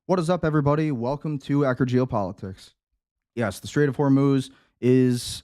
What is up, everybody? Welcome to Acker Geopolitics. Yes, the Strait of Hormuz is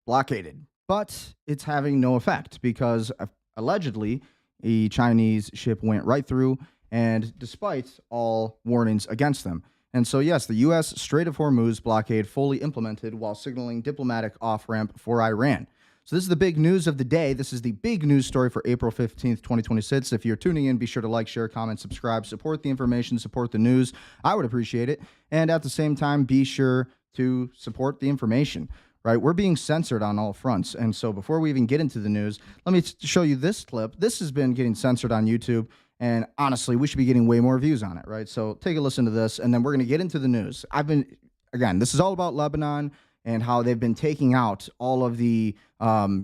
blockaded, but it's having no effect because allegedly a Chinese ship went right through, and despite all warnings against them. And so, yes, the U.S. Strait of Hormuz blockade fully implemented while signaling diplomatic off-ramp for Iran. So this is the big news of the day. This is the big news story for April 15th, 2026. If you're tuning in, be sure to like, share, comment, subscribe, support the information, support the news. I would appreciate it. And at the same time, be sure to support the information, right? We're being censored on all fronts. And so before we even get into the news, let me show you this clip. This has been getting censored on YouTube. And honestly, we should be getting way more views on it, right? So take a listen to this, and then we're going to get into the news. Again, this is all about Lebanon and how they've been taking out all of the,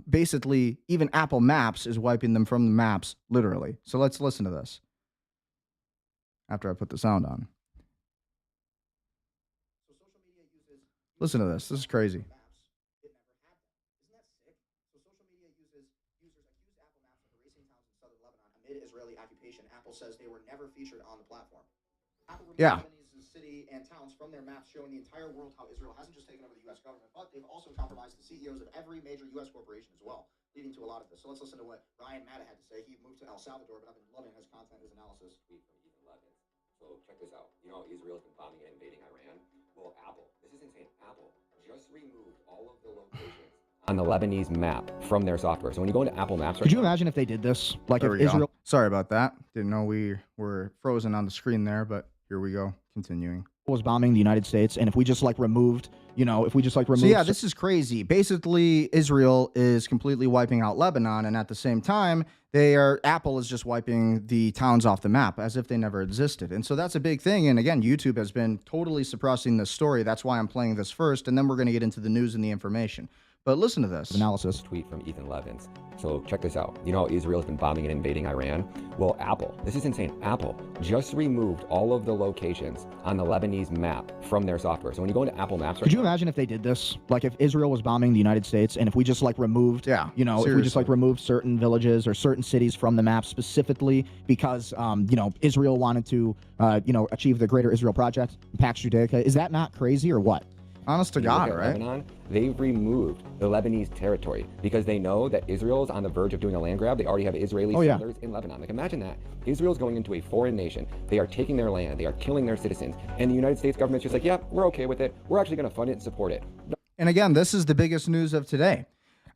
basically, even Apple Maps is wiping them from the maps, literally. So let's listen to this after I put the sound on. Listen to this. This is crazy. Apple says they were never featured on the platform. Apple Yeah. Lebanese city and towns from their maps showing the entire world how Israel hasn't just taken over the U.S. government, but they've also compromised the CEOs of every major U.S. corporation as well, leading to a lot of this. So let's listen to what Ryan Matta had to say. He moved to El Salvador, but I've been loving his content, his analysis. Tweet from Ethan Levins. So check this out. You know, Israel's been bombing and invading Iran. Well, Apple, this is insane. Apple just removed all of the locations on the Lebanese map from their software. So when you go into Apple Maps, Could you imagine if they did this? Like There if we Israel go. Sorry about that. Didn't know we were frozen on the screen there, but here we go. Continuing. was bombing the United States, and if we just like removed, So yeah, this is crazy. Basically, Israel is completely wiping out Lebanon, and at the same time, Apple is just wiping the towns off the map as if they never existed. And so that's a big thing. And again, YouTube has been totally suppressing this story. That's why I'm playing this first, and then we're going to get into the news and the information. But listen to this analysis. Tweet from Ethan Levins. So check this out. You know, Israel's been bombing and invading Iran. Well, Apple, this is insane. Apple just removed all of the locations on the Lebanese map from their software. So when you go into Apple Maps, Could you imagine if they did this? Like if Israel was bombing the United States, and if we just like removed, if we just like removed certain villages or certain cities from the map specifically because, Israel wanted to, achieve the Greater Israel Project, Pax Judaica. Is that not crazy or what? Honest to God, right? Lebanon, they've removed the Lebanese territory because they know that Israel is on the verge of doing a land grab. They already have Israeli settlers in Lebanon. Like, imagine that. Israel's going into a foreign nation. They are taking their land. They are killing their citizens. And the United States government's just like, yeah, we're okay with it. We're actually going to fund it and support it. And again, this is the biggest news of today.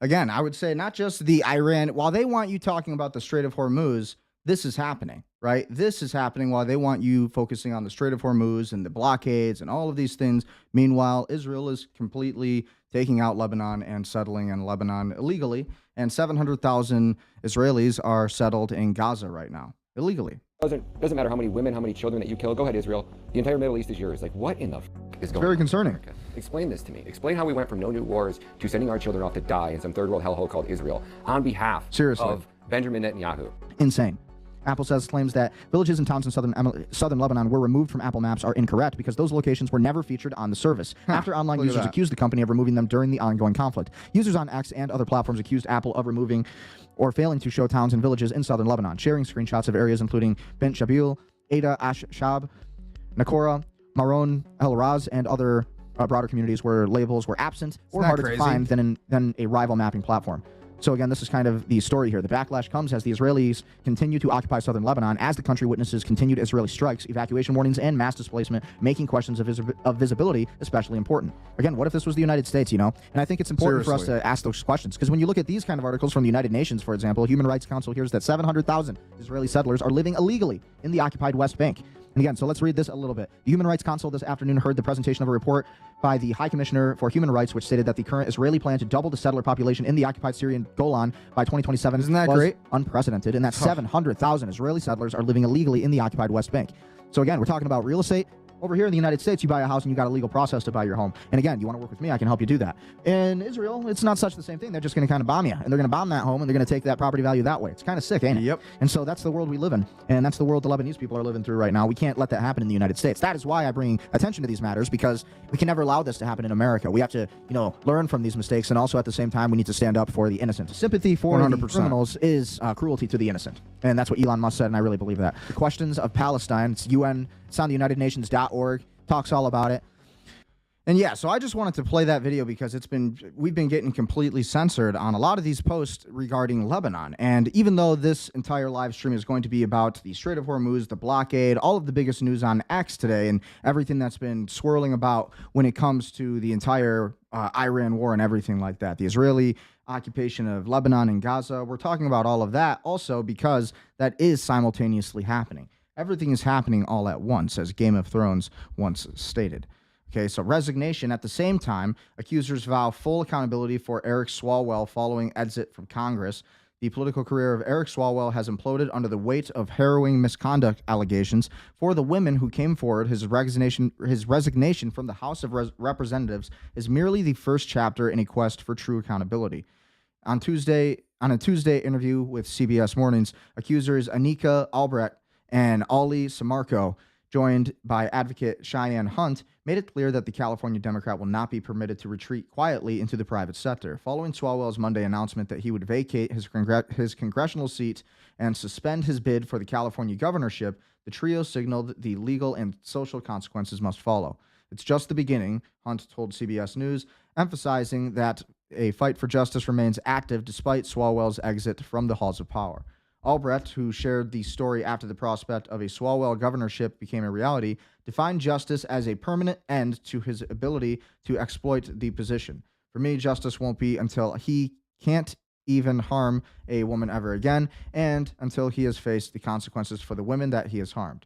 Again, I would say not just the Iran, while they want you talking about the Strait of Hormuz, this is happening, right? This is happening while they want you focusing on the Strait of Hormuz and the blockades and all of these things. Meanwhile, Israel is completely taking out Lebanon and settling in Lebanon illegally. And 700,000 Israelis are settled in Gaza right now, illegally. Doesn't matter how many women, how many children that you kill. Go ahead, Israel. The entire Middle East is yours. Like, what in the is going on? Very concerning. America? Explain this to me. Explain how we went from no new wars to sending our children off to die in some third world hellhole called Israel on behalf of Benjamin Netanyahu. Insane. Apple claims that villages and towns in southern Lebanon were removed from Apple Maps are incorrect because those locations were never featured on the service. After online users accused the company of removing them during the ongoing conflict. Users on X and other platforms accused Apple of removing or failing to show towns and villages in southern Lebanon, sharing screenshots of areas including Bent Shabil, Ada Ash-Shab, Nakora, Maron El Raz, and other broader communities where labels were absent or harder to find than a rival mapping platform. So again, this is kind of the story here. The backlash comes as the Israelis continue to occupy southern Lebanon as the country witnesses continued Israeli strikes, evacuation warnings, and mass displacement, making questions of visibility especially important. Again, what if this was the United States, And I think it's important for us to ask those questions, because when you look at these kind of articles from the United Nations, for example, Human Rights Council hears that 700,000 Israeli settlers are living illegally in the occupied West Bank. And again, so let's read this a little bit. The Human Rights Council this afternoon heard the presentation of a report by the High Commissioner for Human Rights, which stated that the current Israeli plan to double the settler population in the occupied Syrian Golan by 2027 Isn't that was great? Unprecedented, and that 700,000 Israeli settlers are living illegally in the occupied West Bank. So again, we're talking about real estate. Over here in the United States, you buy a house and you got a legal process to buy your home. And again, you want to work with me, I can help you do that. In Israel, it's not such the same thing. They're just going to kind of bomb you, and they're going to bomb that home, and they're going to take that property value that way. It's kind of sick, ain't it? Yep. And so that's the world we live in, and that's the world the Lebanese people are living through right now. We can't let that happen in the United States. That is why I bring attention to these matters, because we can never allow this to happen in America. We have to, learn from these mistakes, and also at the same time, we need to stand up for the innocent. Sympathy for 100%. The criminals is cruelty to the innocent, and that's what Elon Musk said, and I really believe that. The questions of Palestine, it's UN It's on the UnitedNations.org. Talks all about it. And yeah, so I just wanted to play that video because we've been getting completely censored on a lot of these posts regarding Lebanon. And even though this entire live stream is going to be about the Strait of Hormuz, the blockade, all of the biggest news on X today, and everything that's been swirling about when it comes to the entire Iran war and everything like that, the Israeli occupation of Lebanon and Gaza, we're talking about all of that also because that is simultaneously happening. Everything is happening all at once, as Game of Thrones once stated. Okay, so Resignation. At the same time, accusers vow full accountability for Eric Swalwell following exit from Congress. The political career of Eric Swalwell has imploded under the weight of harrowing misconduct allegations. For the women who came forward, his resignation from the House of Representatives is merely the first chapter in a quest for true accountability. On a Tuesday interview with CBS Mornings, accusers Anika Albrecht and Ali Samarco, joined by advocate Cheyenne Hunt, made it clear that the California Democrat will not be permitted to retreat quietly into the private sector. Following Swalwell's Monday announcement that he would vacate his congressional seat and suspend his bid for the California governorship, the trio signaled the legal and social consequences must follow. It's just the beginning, Hunt told CBS News, emphasizing that a fight for justice remains active despite Swalwell's exit from the halls of power. Albrecht, who shared the story after the prospect of a Swalwell governorship became a reality, defined justice as a permanent end to his ability to exploit the position. For me, justice won't be until he can't even harm a woman ever again, and until he has faced the consequences for the women that he has harmed.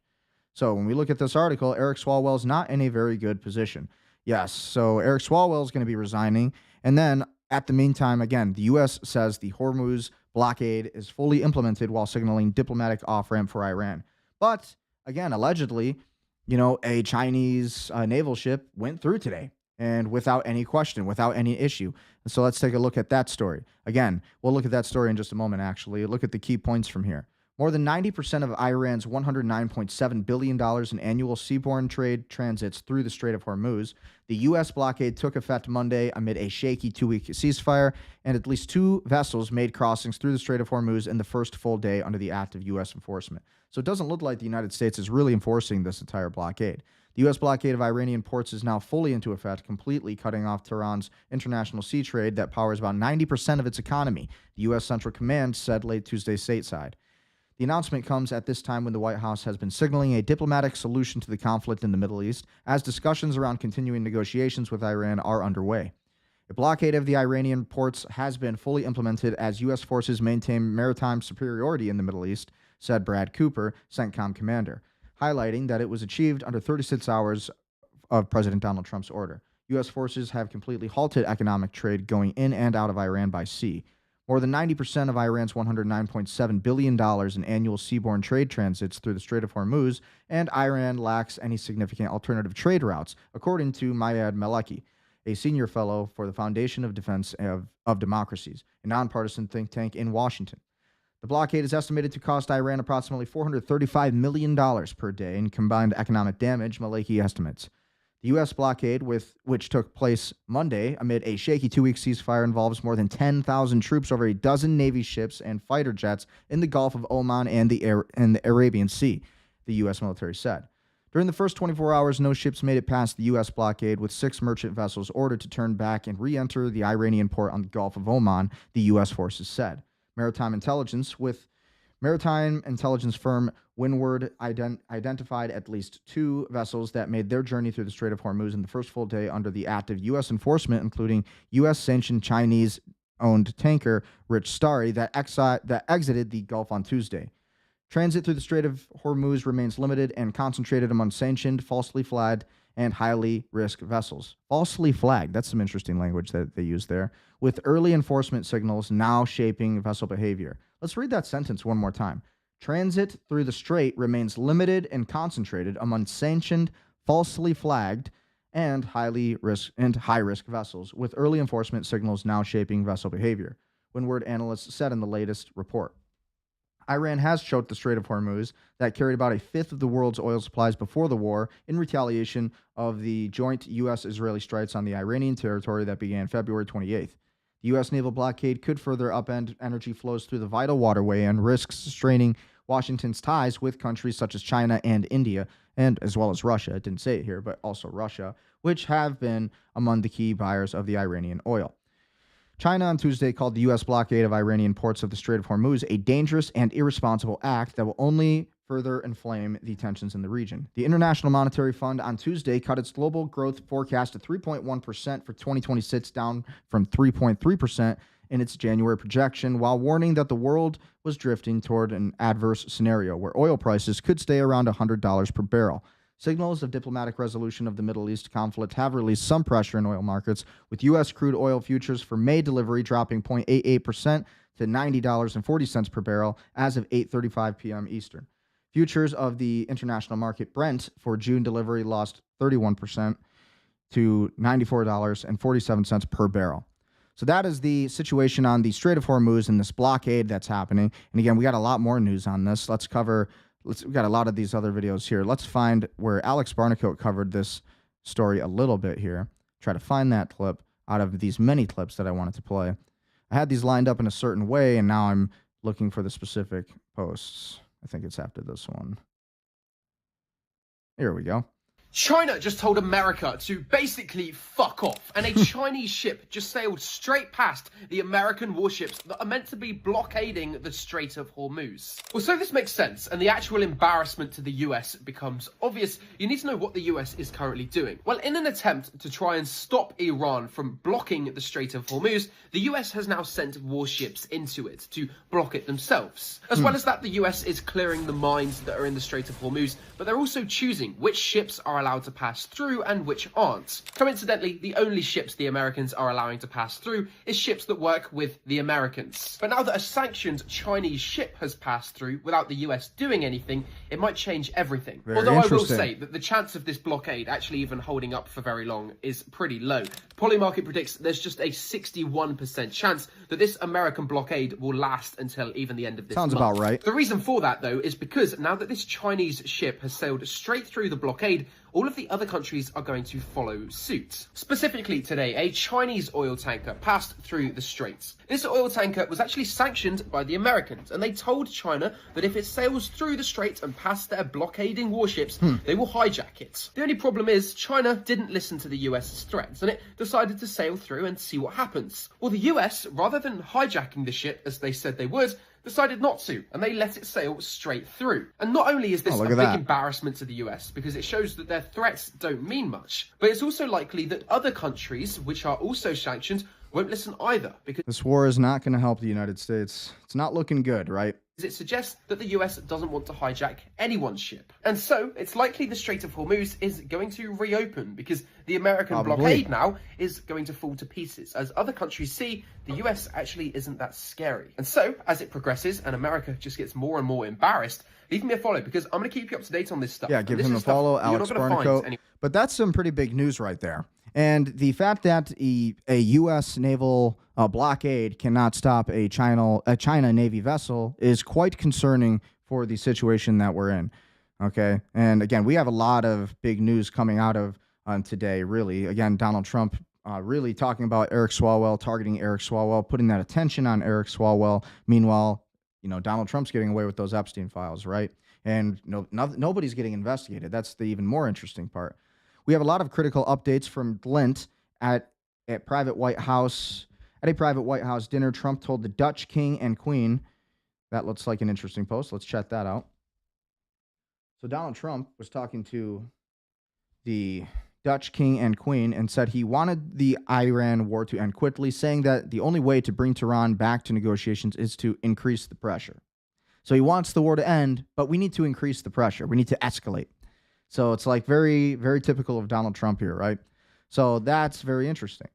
So when we look at this article, Eric Swalwell is not in a very good position. Yes, so Eric Swalwell is going to be resigning, and then at the meantime, again, the U.S. says the Hormuz blockade is fully implemented while signaling diplomatic off-ramp for Iran. But, again, allegedly, a Chinese naval ship went through today, and without any question, without any issue. So let's take a look at that story. Again, we'll look at that story in just a moment, actually. Look at the key points from here. More than 90% of Iran's $109.7 billion in annual seaborne trade transits through the Strait of Hormuz. The U.S. blockade took effect Monday amid a shaky 2-week ceasefire, and at least 2 vessels made crossings through the Strait of Hormuz in the first full day under the active U.S. enforcement. So it doesn't look like the United States is really enforcing this entire blockade. The U.S. blockade of Iranian ports is now fully into effect, completely cutting off Tehran's international sea trade that powers about 90% of its economy, the U.S. Central Command said late Tuesday stateside. The announcement comes at this time when the White House has been signaling a diplomatic solution to the conflict in the Middle East, as discussions around continuing negotiations with Iran are underway. A blockade of the Iranian ports has been fully implemented as U.S. forces maintain maritime superiority in the Middle East, said Brad Cooper, CENTCOM commander, highlighting that it was achieved under 36 hours of President Donald Trump's order. U.S. forces have completely halted economic trade going in and out of Iran by sea. More than 90% of Iran's $109.7 billion in annual seaborne trade transits through the Strait of Hormuz, and Iran lacks any significant alternative trade routes, according to Mayad Maleki, a senior fellow for the Foundation of Defense of Democracies, a nonpartisan think tank in Washington. The blockade is estimated to cost Iran approximately $435 million per day in combined economic damage, Maleki estimates. The U.S. blockade, which took place Monday amid a shaky 2-week ceasefire, involves more than 10,000 troops over a dozen Navy ships and fighter jets in the Gulf of Oman and the Arabian Sea, the U.S. military said. During the first 24 hours, no ships made it past the U.S. blockade, with 6 merchant vessels ordered to turn back and re-enter the Iranian port on the Gulf of Oman, the U.S. forces said. Maritime intelligence firm Windward identified at least 2 vessels that made their journey through the Strait of Hormuz in the first full day under the active U.S. enforcement, including U.S.-sanctioned Chinese-owned tanker Rich Starry that exited the Gulf on Tuesday. Transit through the Strait of Hormuz remains limited and concentrated among sanctioned, falsely flagged, and highly risk vessels. Falsely flagged, that's some interesting language that they use there, with early enforcement signals now shaping vessel behavior. Let's read that sentence one more time. Transit through the strait remains limited and concentrated among sanctioned, falsely flagged, and high-risk vessels, with early enforcement signals now shaping vessel behavior, Windward analysts said in the latest report. Iran has choked the Strait of Hormuz that carried about a fifth of the world's oil supplies before the war in retaliation of the joint U.S.-Israeli strikes on the Iranian territory that began February 28th. The U.S. naval blockade could further upend energy flows through the vital waterway and risks straining Washington's ties with countries such as China and India, and as well as Russia. It didn't say it here, but also Russia, which have been among the key buyers of the Iranian oil. China on Tuesday called the U.S. blockade of Iranian ports of the Strait of Hormuz a dangerous and irresponsible act that will only further inflame the tensions in the region. The International Monetary Fund on Tuesday cut its global growth forecast to 3.1% for 2026, down from 3.3% in its January projection, while warning that the world was drifting toward an adverse scenario where oil prices could stay around $100 per barrel. Signals of diplomatic resolution of the Middle East conflict have released some pressure in oil markets, with U.S. crude oil futures for May delivery dropping 0.88% to $90.40 per barrel as of 8:35 p.m. Eastern. Futures of the international market Brent for June delivery lost 31% to $94.47 per barrel. So that is the situation on the Strait of Hormuz and this blockade that's happening. And again, we got a lot more news on this. We got a lot of these other videos here. Let's find where Alex Barnicoat covered this story a little bit here. Try to find that clip out of these many clips that I wanted to play. I had these lined up in a certain way, and now I'm looking for the specific posts. I think it's after this one. Here we go. China just told America to basically fuck off, and a Chinese ship just sailed straight past the American warships that are meant to be blockading the Strait of Hormuz. Well, so this makes sense, and the actual embarrassment to the US becomes obvious. You need to know what the US is currently doing. Well, in an attempt to try and stop Iran from blocking the Strait of Hormuz, the US has now sent warships into it to block it themselves. As well as that, the US is clearing the mines that are in the Strait of Hormuz, but they're also choosing which ships are allowed to pass through and which aren't. Coincidentally, the only ships the Americans are allowing to pass through is ships that work with the Americans. But now that a sanctioned Chinese ship has passed through without the US doing anything, it might change everything. Although I will say that the chance of this blockade actually even holding up for very long is pretty low. Polymarket predicts there's just a 61% chance that this American blockade will last until even the end of this month. Sounds about right. The reason for that, though, is because now that this Chinese ship has sailed straight through the blockade, all of the other countries are going to follow suit. Specifically today, a Chinese oil tanker passed through the straits. This oil tanker was actually sanctioned by the Americans, and they told China that if it sails through the straits and past their blockading warships, they will hijack it. The only problem is China didn't listen to the US's threats, and it decided to sail through and see what happens. Well, the US, rather than hijacking the ship as they said they would, decided not to, and they let it sail straight through. And not only is this a big embarrassment to the US, because it shows that their threats don't mean much, but it's also likely that other countries, which are also sanctioned, won't listen either, because this war is not going to help the United States. It's not looking good, right? it suggests that the US doesn't want to hijack anyone's ship. And so it's likely the Strait of Hormuz is going to reopen because the American blockade now is going to fall to pieces. As other countries see, the US actually isn't that scary. And so as it progresses and America just gets more and more embarrassed, leave me a follow because I'm going to keep you up to date on this stuff. Yeah, give him a follow, Alex Barnicoat. But that's some pretty big news right there. And the fact that a U.S. naval blockade cannot stop a China Navy vessel is quite concerning for the situation that we're in. Okay, and again, we have a lot of big news coming out of today. Really, again, Donald Trump really talking about Eric Swalwell, targeting Eric Swalwell, putting that attention on Eric Swalwell. Meanwhile, you know, Donald Trump's getting away with those Epstein files, right? And nobody's getting investigated. That's the even more interesting part. We have a lot of critical updates from Glint at a private White House dinner. Trump told the Dutch king and queen. That looks like an interesting post. Let's check that out. So Donald Trump was talking to the Dutch king and queen and said he wanted the Iran war to end quickly, saying that the only way to bring Tehran back to negotiations is to increase the pressure. So he wants the war to end, but we need to increase the pressure. We need to escalate. So it's like very, very typical of Donald Trump here, right? So that's very interesting.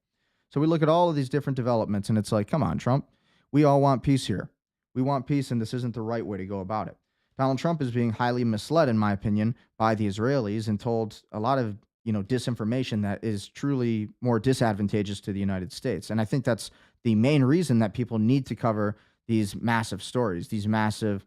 So we look at all of these different developments and it's like, come on, Trump, we all want peace here. We want peace and this isn't the right way to go about it. Donald Trump is being highly misled, in my opinion, by the Israelis and told a lot of, disinformation that is truly more disadvantageous to the United States. And I think that's the main reason that people need to cover these massive stories, these massive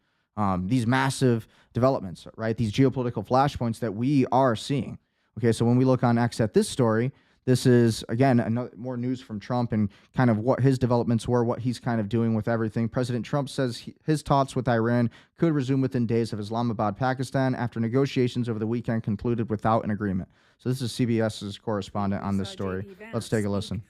developments, right? These geopolitical flashpoints that we are seeing. Okay, so when we look on X at this story, This is, again, more news from Trump and kind of what his developments were, what he's kind of doing with everything. President Trump says his talks with Iran could resume within days of Islamabad, Pakistan, after negotiations over the weekend concluded without an agreement. So this is CBS's correspondent on this story. Let's take a listen.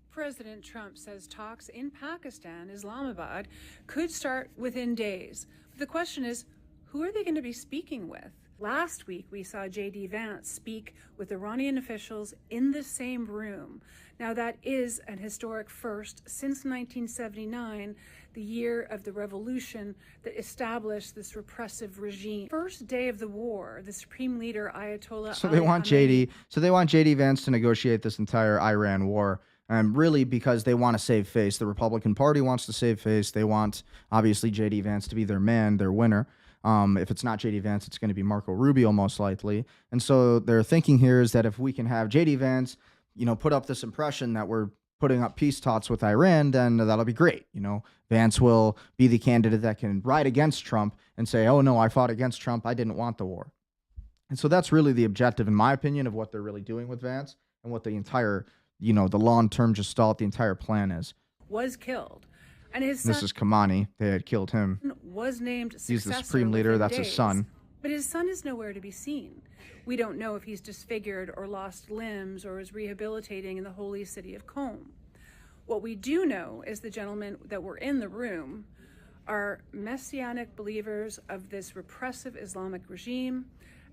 President Trump says talks in Pakistan, Islamabad, could start within days. The question is, who are they going to be speaking with? Last week, we saw JD Vance speak with Iranian officials in the same room. Now, that is an historic first since 1979, the year of the revolution that established this repressive regime. First day of the war, the supreme leader, Ayatollah So they want JD Vance to negotiate this entire Iran war. Really because they want to save face. The Republican Party wants to save face. They want, obviously, JD Vance to be their man, their winner. If it's not JD Vance, it's going to be Marco Rubio most likely. And so their thinking here is that if we can have JD Vance, put up this impression that we're putting up peace talks with Iran, then that'll be great. Vance will be the candidate that can ride against Trump and say, oh, no, I fought against Trump. I didn't want the war. And so that's really the objective, in my opinion, of what they're really doing with Vance and what the entire the long-term gestalt, the entire plan is. Was killed. And his son, this is Khamenei. They had killed him. Was named successor. He's the supreme leader. That's his son. But his son is nowhere to be seen. We don't know if he's disfigured or lost limbs or is rehabilitating in the holy city of Qom. What we do know is the gentlemen that were in the room are messianic believers of this repressive Islamic regime.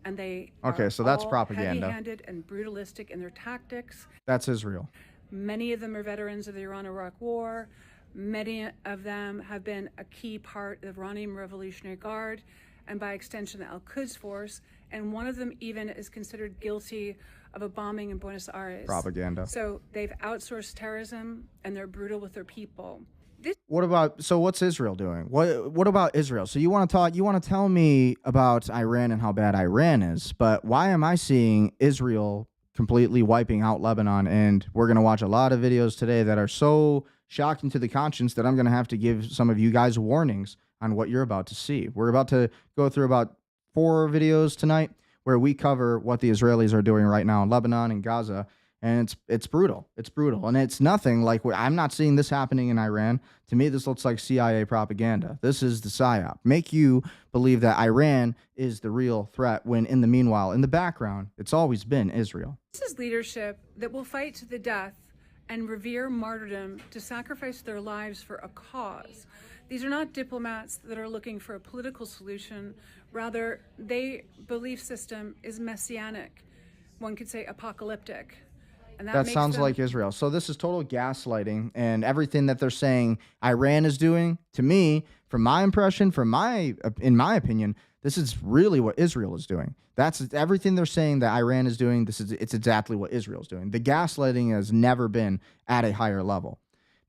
And they so that's all propaganda. Heavy-handed and brutalistic in their tactics. That's Israel. Many of them are veterans of the Iran-Iraq War. Many of them have been a key part of the Iranian Revolutionary Guard and by extension the Al-Quds Force. And one of them even is considered guilty of a bombing in Buenos Aires. Propaganda. So they've outsourced terrorism and they're brutal with their people. What's Israel doing? What about Israel? So you want to tell me about Iran and how bad Iran is, but why am I seeing Israel completely wiping out Lebanon? And we're going to watch a lot of videos today that are so shocking to the conscience that I'm going to have to give some of you guys warnings on what you're about to see. We're about to go through about 4 videos tonight where we cover what the Israelis are doing right now in Lebanon and Gaza. And it's brutal. It's brutal. And it's nothing like I'm not seeing this happening in Iran. To me, this looks like CIA propaganda. This is the PSYOP. Make you believe that Iran is the real threat when in the background, it's always been Israel. This is leadership that will fight to the death and revere martyrdom to sacrifice their lives for a cause. These are not diplomats that are looking for a political solution. Rather, their belief system is messianic. One could say apocalyptic. And that sounds like Israel. So this is total gaslighting, and everything that they're saying Iran is doing, to me, from my impression, in my opinion, this is really what Israel is doing. That's everything they're saying that Iran is doing. It's exactly what Israel is doing. The gaslighting has never been at a higher level.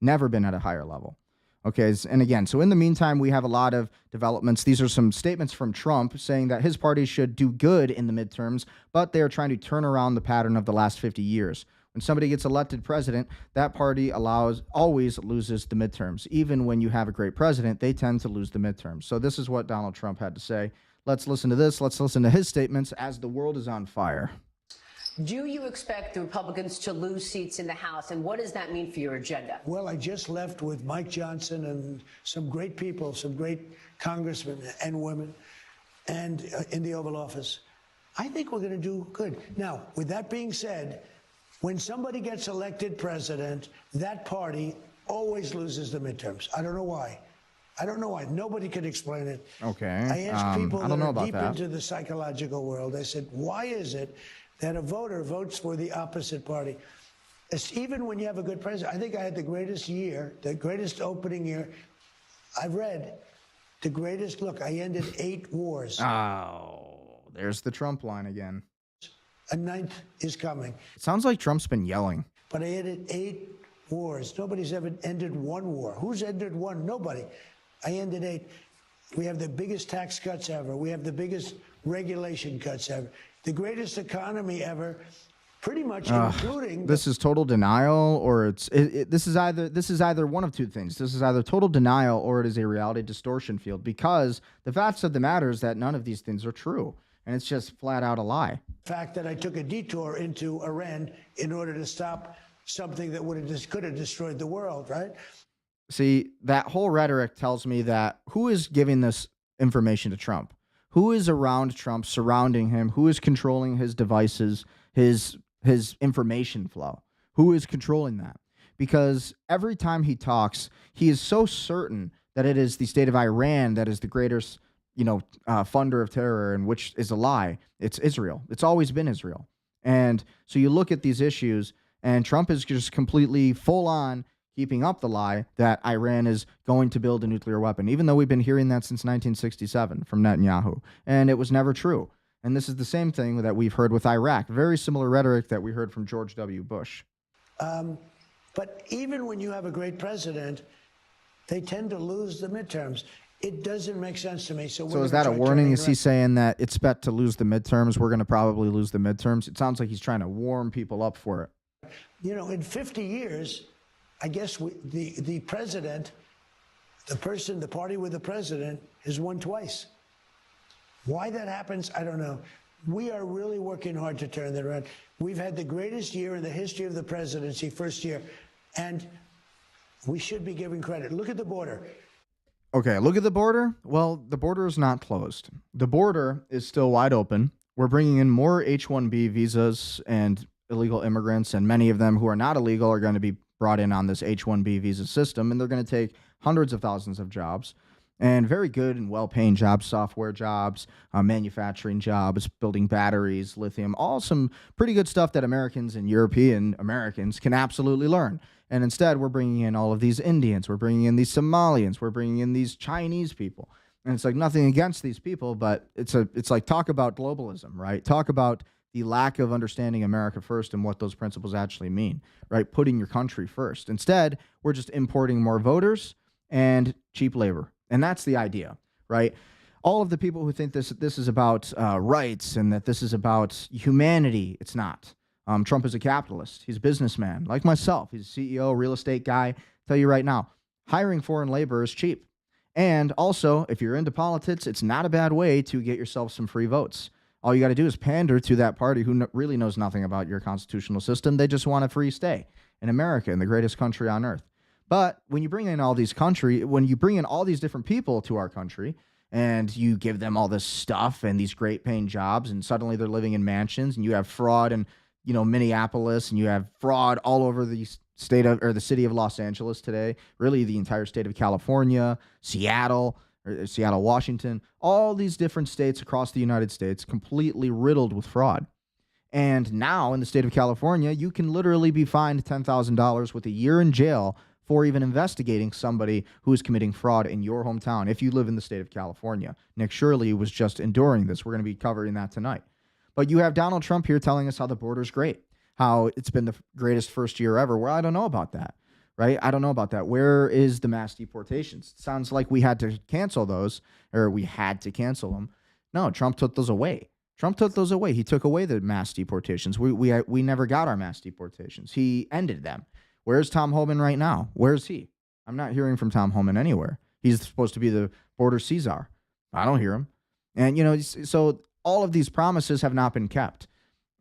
Never been at a higher level. Okay, and again, so in the meantime, we have a lot of developments. These are some statements from Trump saying that his party should do good in the midterms, but they are trying to turn around the pattern of the last 50 years. When somebody gets elected president, that party always loses the midterms. Even when you have a great president, they tend to lose the midterms. So this is what Donald Trump had to say. Let's listen to this. Let's listen to his statements as the world is on fire. Do you expect the Republicans to lose seats in the House, and what does that mean for your agenda? Well, I just left with Mike Johnson and some great people, some great congressmen and women, and in the Oval Office. I think we're going to do good. Now, with that being said, when somebody gets elected president, that party always loses the midterms. I don't know why. Nobody can explain it. Okay. I asked people that are deep that. into the psychological world. I said, why is it that a voter votes for the opposite party? Even when you have a good president. I think I had the greatest year, the greatest opening year I've read. The greatest, look, I ended 8 wars. Oh, there's the Trump line again. A 9th is coming. It sounds like Trump's been yelling. But I ended 8 wars. Nobody's ever ended 1 war. Who's ended 1? Nobody. I ended 8. We have the biggest tax cuts ever. We have the biggest regulation cuts ever. The greatest economy ever, pretty much including... This is total denial, or this is either one of two things. This is either total denial or it is a reality distortion field, because the facts of the matter is that none of these things are true. And it's just flat out a lie. fact that I took a detour into Iran in order to stop something that could have destroyed the world, right? See, that whole rhetoric tells me that who is giving this information to Trump? Who is around Trump, surrounding him? Who is controlling his devices, his information flow? Who is controlling that? Because every time he talks, he is so certain that it is the state of Iran that is the greatest, funder of terror, and which is a lie. It's Israel. It's always been Israel. And so you look at these issues, and Trump is just completely full on keeping up the lie that Iran is going to build a nuclear weapon, even though we've been hearing that since 1967 from Netanyahu, and it was never true. And this is the same thing that we've heard with Iraq, very similar rhetoric that we heard from George W. Bush. But even when you have a great president, they tend to lose the midterms. It doesn't make sense to me. So is that a warning? Is he saying that it's bet to lose the midterms? We're going to probably lose the midterms. It sounds like he's trying to warm people up for it. In 50 years, I guess the president, the party with the president, has won twice. Why that happens, I don't know. We are really working hard to turn that around. We've had the greatest year in the history of the presidency, first year, and we should be giving credit. Look at the border. Okay, look at the border. Well, the border is not closed. The border is still wide open. We're bringing in more H-1B visas and illegal immigrants, and many of them who are not illegal are going to be brought in on this H-1B visa system, and they're going to take hundreds of thousands of jobs, and very good and well-paying jobs, software jobs, manufacturing jobs, building batteries, lithium, all some pretty good stuff that Americans and European Americans can absolutely learn. And instead, we're bringing in all of these Indians, we're bringing in these Somalians, we're bringing in these Chinese people. And it's like nothing against these people, but it's like talk about globalism, right? Talk about the lack of understanding America first and what those principles actually mean, right? Putting your country first. Instead, we're just importing more voters and cheap labor. And that's the idea, right? All of the people who think this is about rights and that this is about humanity, it's not. Trump is a capitalist. He's a businessman, like myself. He's a CEO, real estate guy. Tell you right now, hiring foreign labor is cheap. And also, if you're into politics, it's not a bad way to get yourself some free votes. All you got to do is pander to that party who really knows nothing about your constitutional system. They just want a free stay in America, in the greatest country on earth. But when you bring in all these different people to our country, and you give them all this stuff and these great paying jobs, and suddenly they're living in mansions, and you have fraud in Minneapolis, and you have fraud all over the the city of Los Angeles today, really the entire state of California, Seattle, Washington, all these different states across the United States completely riddled with fraud. And now in the state of California, you can literally be fined $10,000 with a year in jail for even investigating somebody who is committing fraud in your hometown if you live in the state of California. Nick Shirley was just enduring this. We're going to be covering that tonight. But you have Donald Trump here telling us how the border's great, how it's been the greatest first year ever. Well, I don't know about that, right? I don't know about that. Where is the mass deportations? It sounds like we had to cancel those, or we had to cancel them. No, Trump took those away. He took away the mass deportations. We never got our mass deportations. He ended them. Where's Tom Homan right now? Where's he? I'm not hearing from Tom Homan anywhere. He's supposed to be the border Caesar. I don't hear him. And, so all of these promises have not been kept.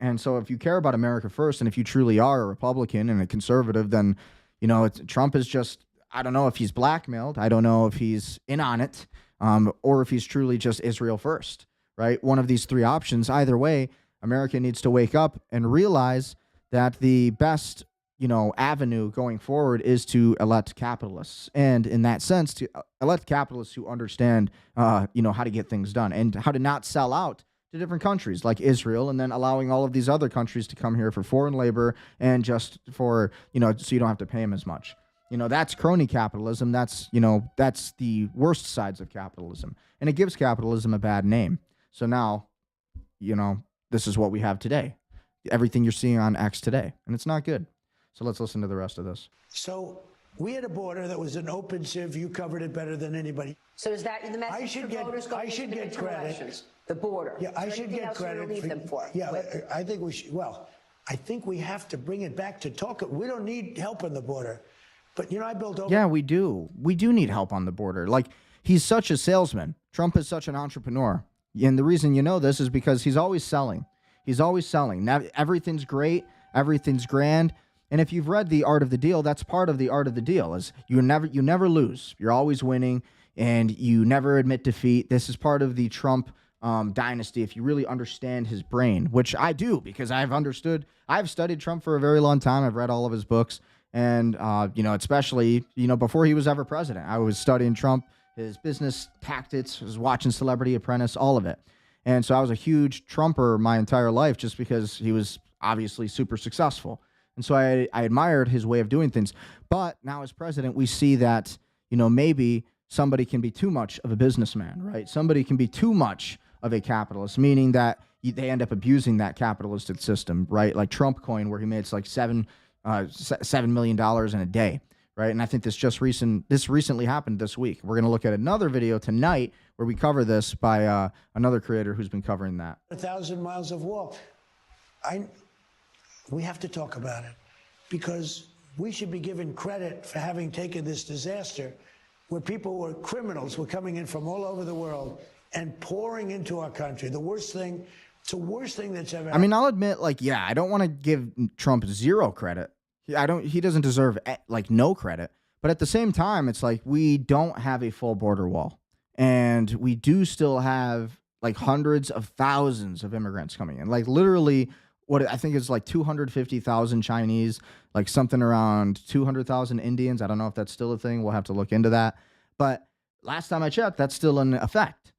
And so if you care about America first, and if you truly are a Republican and a conservative, then, Trump is just, I don't know if he's blackmailed. I don't know if he's in on it, or if he's truly just Israel first, right? One of these three options. Either way, America needs to wake up and realize that the best avenue going forward is to elect capitalists. And in that sense, to elect capitalists who understand, how to get things done and how to not sell out to different countries like Israel, and then allowing all of these other countries to come here for foreign labor and just for, so you don't have to pay them as much. That's crony capitalism. That's the worst sides of capitalism. And it gives capitalism a bad name. So now, this is what we have today. Everything you're seeing on X today. And it's not good. So let's listen to the rest of this. So we had a border that was an open civ. You covered it better than anybody. So is that the message for voters going into the midterm elections? The border. Yeah, I should get credit. Leave them for? Yeah, I think we should. Well, I think we have to bring it back to talk. We don't need help on the border. But, I built over. Yeah, we do. We do need help on the border. Like, he's such a salesman. Trump is such an entrepreneur. And the reason you know this is because he's always selling. He's always selling. Now, everything's great. Everything's grand. And if you've read The Art of the Deal, that's part of the art of the deal is you never lose. You're always winning, and you never admit defeat. This is part of the Trump dynasty, if you really understand his brain, which I do because I've studied Trump for a very long time. I've read all of his books. And, especially, before he was ever president, I was studying Trump, his business tactics, was watching Celebrity Apprentice, all of it. And so I was a huge Trumper my entire life just because he was obviously super successful. And so I admired his way of doing things. But now as president, we see that, maybe somebody can be too much of a businessman, right? Somebody can be too much of a capitalist, meaning that they end up abusing that capitalistic system, right? Like Trump coin, where he made like $7 million in a day, right? And I think this recently happened this week. We're going to look at another video tonight where we cover this by another creator who's been covering that. 1,000 miles of wall. We have to talk about it because we should be given credit for having taken this disaster where people were criminals, were coming in from all over the world and pouring into our country. It's the worst thing that's ever happened. I mean, I'll admit, I don't want to give Trump zero credit. He doesn't deserve no credit. But at the same time, it's like we don't have a full border wall. And we do still have hundreds of thousands of immigrants coming in. Literally what I think is 250,000 Chinese, something around 200,000 Indians. I don't know if that's still a thing. We'll have to look into that. But last time I checked, that's still in effect.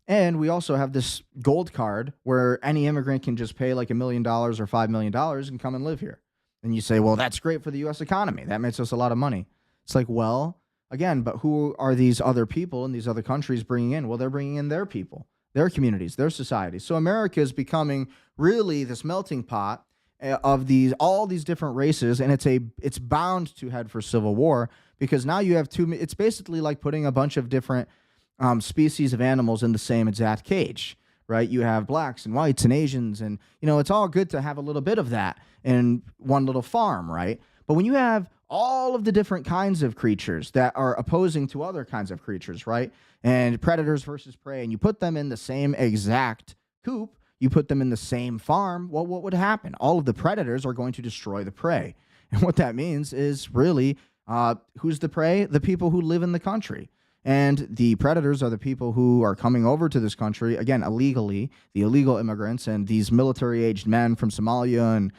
And we also have this gold card where any immigrant can just pay $1 million or $5 million and come and live here. And you say, well, that's great for the U.S. economy. That makes us a lot of money. It's well, again, but who are these other people in these other countries bringing in? Well, they're bringing in their people, their communities, their societies. So America is becoming really this melting pot of all these different races, and it's bound to head for civil war because now you have it's basically like putting a bunch of different species of animals in the same exact cage, right? You have blacks and whites and Asians, and it's all good to have a little bit of that in one little farm, right? But when you have all of the different kinds of creatures that are opposing to other kinds of creatures, right? And predators versus prey, and you put them in the same exact coop, you put them in the same farm, well, what would happen? All of the predators are going to destroy the prey. And what that means is really, who's the prey? The people who live in the country. And the predators are the people who are coming over to this country, again, illegally, the illegal immigrants and these military-aged men from Somalia and,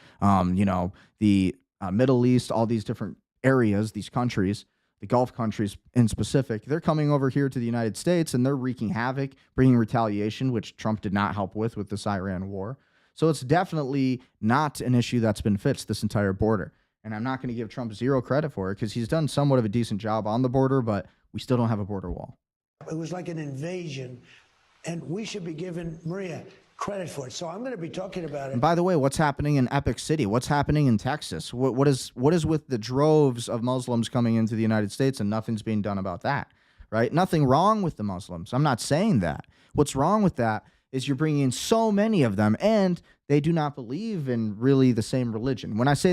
the Middle East, all these different areas, these countries, the Gulf countries in specific, they're coming over here to the United States and they're wreaking havoc, bringing retaliation, which Trump did not help with this Iran war. So it's definitely not an issue that's been fixed, this entire border. And I'm not going to give Trump zero credit for it because he's done somewhat of a decent job on the border, but we still don't have a border wall. It was like an invasion, and we should be giving Maria credit for it. So I'm going to be talking about it. And by the way, what's happening in Epic City? What's happening in Texas? What is with the droves of Muslims coming into the United States and nothing's being done about that, right? Nothing wrong with the Muslims. I'm not saying that. What's wrong with that is you're bringing in so many of them, and they do not believe in really the same religion. When I say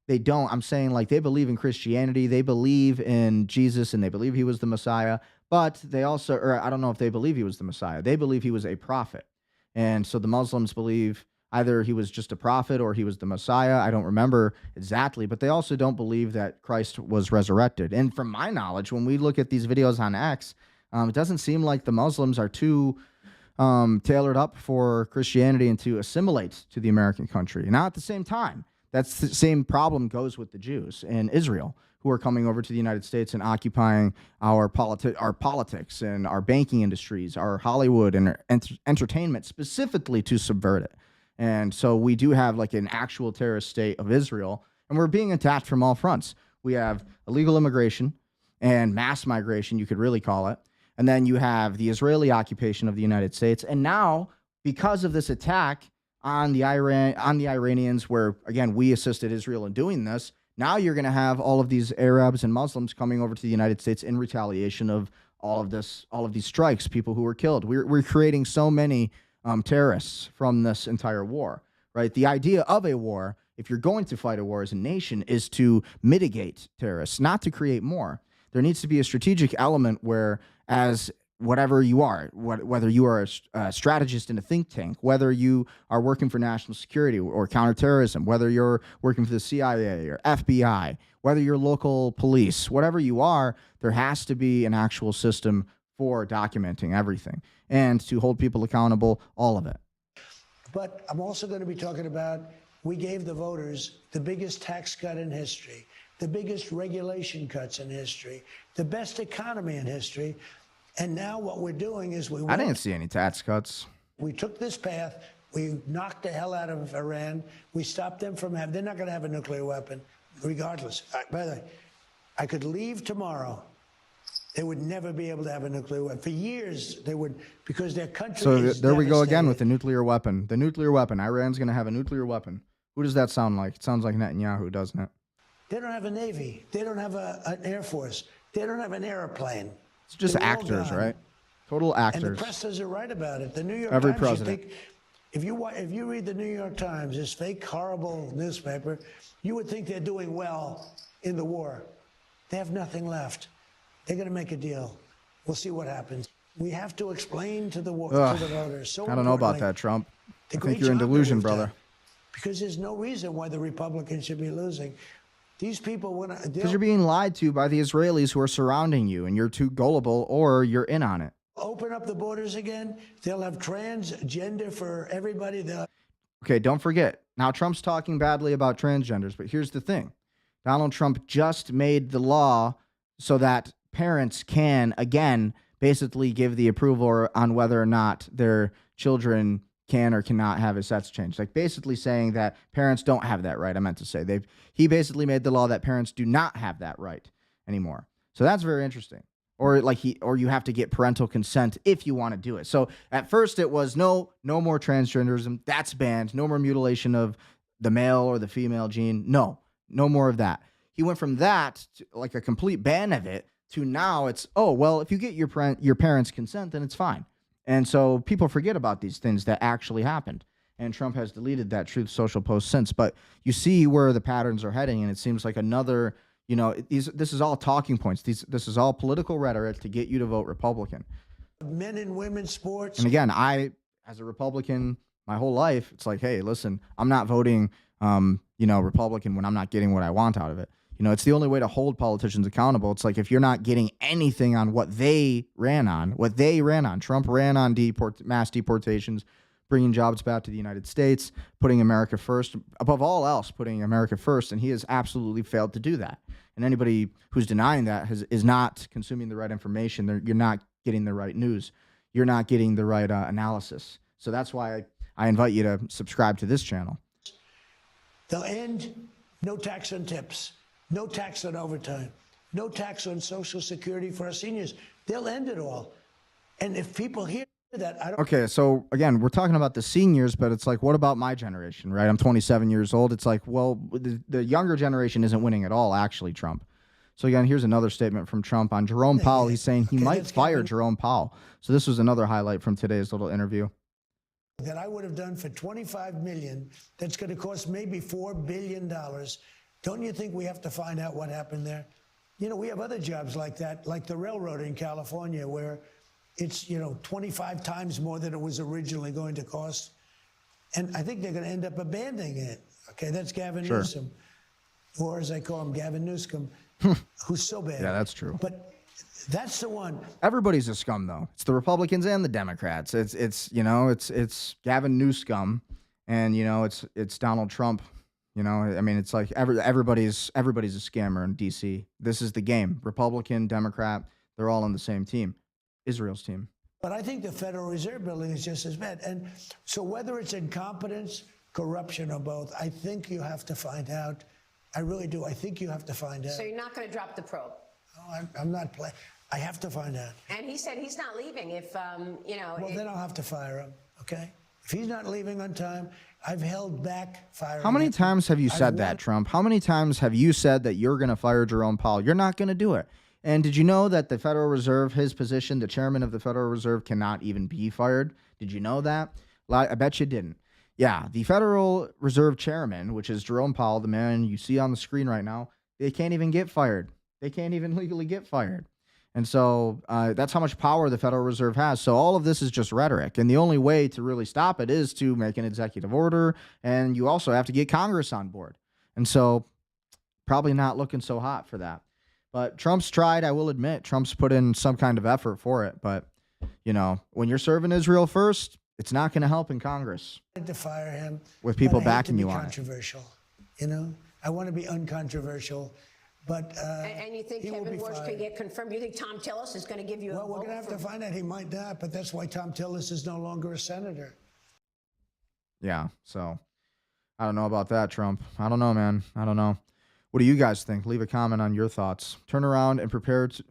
they don't, I'm saying they believe in Christianity, they believe in Jesus, and they believe he was the Messiah, but they also, or I don't know if they believe he was the Messiah, they believe he was a prophet. And so the Muslims believe either he was just a prophet or he was the Messiah. I don't remember exactly, but they also don't believe that Christ was resurrected. And from my knowledge, when we look at these videos on X, it doesn't seem like the Muslims are too tailored up for Christianity and to assimilate to the American country. Now, at the same time, that's the same problem goes with the Jews in Israel who are coming over to the United States and occupying our politics and our banking industries, our Hollywood and entertainment, specifically to subvert it. And so we do have an actual terrorist state of Israel, and we're being attacked from all fronts. We have illegal immigration and mass migration, you could really call it. And then you have the Israeli occupation of the United States. And now, because of this attack on the Iranians, where, again, we assisted Israel in doing this, now you're going to have all of these Arabs and Muslims coming over to the United States in retaliation of all of these strikes, people who were killed. We're creating so many terrorists from this entire war, right? The idea of a war, if you're going to fight a war as a nation, is to mitigate terrorists, not to create more. There needs to be a strategic element where, as whatever you are, whether you are a strategist in a think tank, whether you are working for national security or counterterrorism, whether you're working for the CIA or FBI, whether you're local police, whatever you are, there has to be an actual system for documenting everything and to hold people accountable, all of it. But I'm also going to be talking about, we gave the voters the biggest tax cut in history, the biggest regulation cuts in history, the best economy in history. And now what we're doing is I didn't see any tax cuts. We took this path. We knocked the hell out of Iran. We stopped them from having, they're not going to have a nuclear weapon, regardless. By the way, I could leave tomorrow. They would never be able to have a nuclear weapon. For years, they would, because their country is there we go again devastated. with the nuclear weapon. The nuclear weapon. Iran's going to have a nuclear weapon. Who does that sound like? It sounds like Netanyahu, doesn't it? They don't have a Navy. They don't have an Air Force. They don't have an airplane. It's just actors, right? Total actors. And the press doesn't write about it. The New York Every Times, president. if you read the New York Times, this fake, horrible newspaper, you would think they're doing well in the war. They have nothing left. They're going to make a deal. We'll see what happens. We have to explain to the voters. So I don't know about that, Trump. I think you're in delusion, brother. Because there's no reason why the Republicans should be losing. These people want to... Because you're being lied to by the Israelis who are surrounding you, and you're too gullible, or you're in on it. Open up the borders again. They'll have transgender for everybody. Okay, don't forget. Now, Trump's talking badly about transgenders, but here's the thing. Donald Trump just made the law so that parents can, again, basically give the approval on whether or not their children can or cannot have his sex changed. Like basically saying that parents don't have that right. I meant to say he basically made the law that parents do not have that right anymore. So that's very interesting. Or you have to get parental consent if you want to do it. So at first it was no more transgenderism. That's banned. No more mutilation of the male or the female gene. No more of that. He went from that to like a complete ban of it to now it's, oh, well, if you get your parents' consent, then it's fine. And so people forget about these things that actually happened. And Trump has deleted that Truth Social post since. But you see where the patterns are heading, and it seems like another, this is all talking points. This is all political rhetoric to get you to vote Republican. Men and women's sports. And again, I, as a Republican, my whole life, it's like, hey, listen, I'm not voting, Republican when I'm not getting what I want out of it. It's the only way to hold politicians accountable. It's like if you're not getting anything on what they ran on. Trump ran on mass deportations, bringing jobs back to the United States, putting America first, above all else, putting America first, and he has absolutely failed to do that. And anybody who's denying that is not consuming the right information. You're not getting the right news. You're not getting the right analysis. So that's why I invite you to subscribe to this channel. They'll end no tax on tips. No tax on overtime. No tax on Social Security for our seniors. They'll end it all. And if people hear that, I don't... Okay, so again, we're talking about the seniors, but it's like, what about my generation, right? I'm 27 years old. It's like, well, the younger generation isn't winning at all, actually, Trump. So again, here's another statement from Trump on Jerome Powell. He's saying he might fire Jerome Powell. So this was another highlight from today's little interview. That I would have done for $25 million, that's going to cost maybe $4 billion. Don't you think we have to find out what happened there? We have other jobs like that, like the railroad in California, where it's, 25 times more than it was originally going to cost. And I think they're going to end up abandoning it. Okay, that's Gavin Newsom, or as I call him, Gavin Newscomb, who's so bad. Yeah, that's true. But that's the one. Everybody's a scum, though. It's the Republicans and the Democrats. It's Gavin Newscomb, and it's Donald Trump. It's like everybody's a scammer in D.C. This is the game. Republican, Democrat, they're all on the same team. Israel's team. But I think the Federal Reserve building is just as bad. And so whether it's incompetence, corruption, or both, I think you have to find out. I really do. I think you have to find out. So you're not going to drop the probe? No, I'm not playing. I have to find out. And he said he's not leaving if, Well, then I'll have to fire him, okay? If he's not leaving on time, I've held back firing. How many times have you said that, Trump? How many times have you said that you're going to fire Jerome Powell? You're not going to do it. And did you know that the Federal Reserve, his position, the chairman of the Federal Reserve, cannot even be fired? Did you know that? I bet you didn't. Yeah, the Federal Reserve chairman, which is Jerome Powell, the man you see on the screen right now, they can't even get fired. They can't even legally get fired. And so that's how much power the Federal Reserve has. So all of this is just rhetoric. And the only way to really stop it is to make an executive order. And you also have to get Congress on board. And so probably not looking so hot for that. But Trump's tried, I will admit. Trump's put in some kind of effort for it. But, you know, when you're serving Israel first, it's not going to help in Congress. I had to fire him. With people but I hate backing to be you on it. Controversial, you know? I want to be uncontroversial. But and you think Kevin Warsh could get confirmed? You think Tom Tillis is going to give you a vote? Well, we're going to have to find out. He might not, but that's why Tom Tillis is no longer a senator. Yeah, so I don't know about that, Trump. I don't know, man. I don't know. What do you guys think? Leave a comment on your thoughts. Turn around and prepare to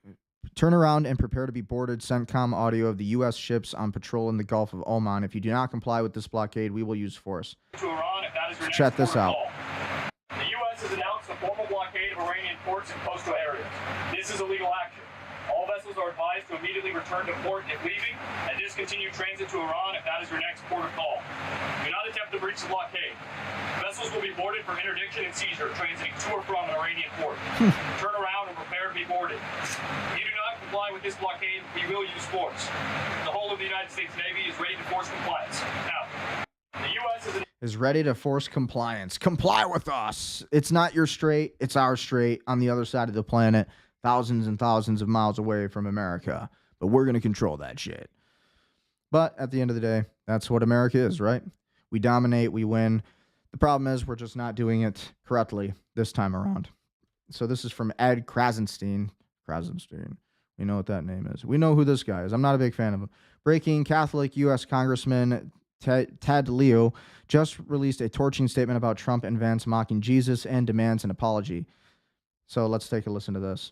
be boarded. CENTCOM audio of the U.S. ships on patrol in the Gulf of Oman. If you do not comply with this blockade, we will use force. To Iran, if that is your next Check this out. call. The U.S. has announced a formal blockade of Iranian ports and coastal areas. This is illegal action. All vessels are advised to immediately return to port if leaving and discontinue transit to Iran if that is your next port of call. Do not attempt to breach the blockade. Vessels will be boarded for interdiction and seizure, transiting to or from an Iranian port. Turn around and prepare to be boarded. If you do not comply with this blockade, we will use force. The whole of the United States Navy is ready to force compliance. Now, the U.S. is ready to force compliance. Comply with us. It's not your strait. It's our strait on the other side of the planet, thousands and thousands of miles away from America. But we're going to control that shit. But at the end of the day, that's what America is, right? We dominate, we win. The problem is we're just not doing it correctly this time around. So this is from Ed Krasenstein. Krasenstein. We know what that name is. We know who this guy is. I'm not a big fan of him. Breaking: Catholic U.S. Congressman Ted Leo just released a torching statement about Trump and Vance mocking Jesus and demands an apology. So let's take a listen to this.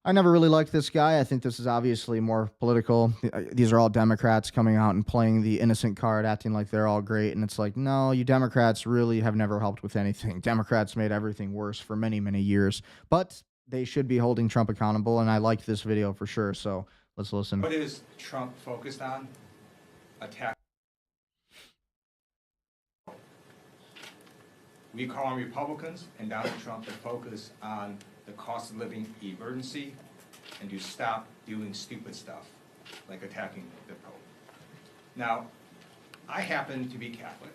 I never really liked this guy. I think this is obviously more political. These are all Democrats coming out and playing the innocent card, acting like they're all great. And it's like, no, you Democrats really have never helped with anything. Democrats made everything worse for many, many years. But they should be holding Trump accountable. And I liked this video for sure. So let's listen. What is Trump focused on? Attack. We call on Republicans and Donald Trump to focus on the cost of living emergency and to stop doing stupid stuff like attacking the Pope. Now, I happen to be Catholic.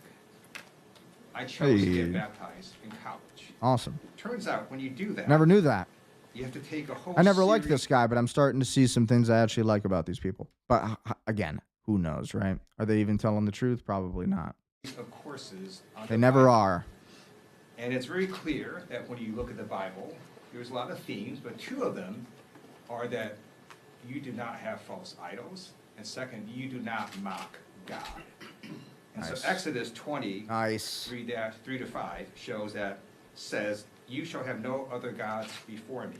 I chose to get baptized in college. Awesome. Turns out when you do that, Never knew that. you have to take a whole I never liked series- this guy, but I'm starting to see some things I actually like about these people. But again, who knows, right? Are they even telling the truth? Probably not. of courses on They the never Bible. are. And it's very clear that when you look at the Bible, there's a lot of themes, but two of them are that you do not have false idols, and second, you do not mock God. And Nice. so Exodus 20, Nice. 3-5 shows that, says, you shall have no other gods before me.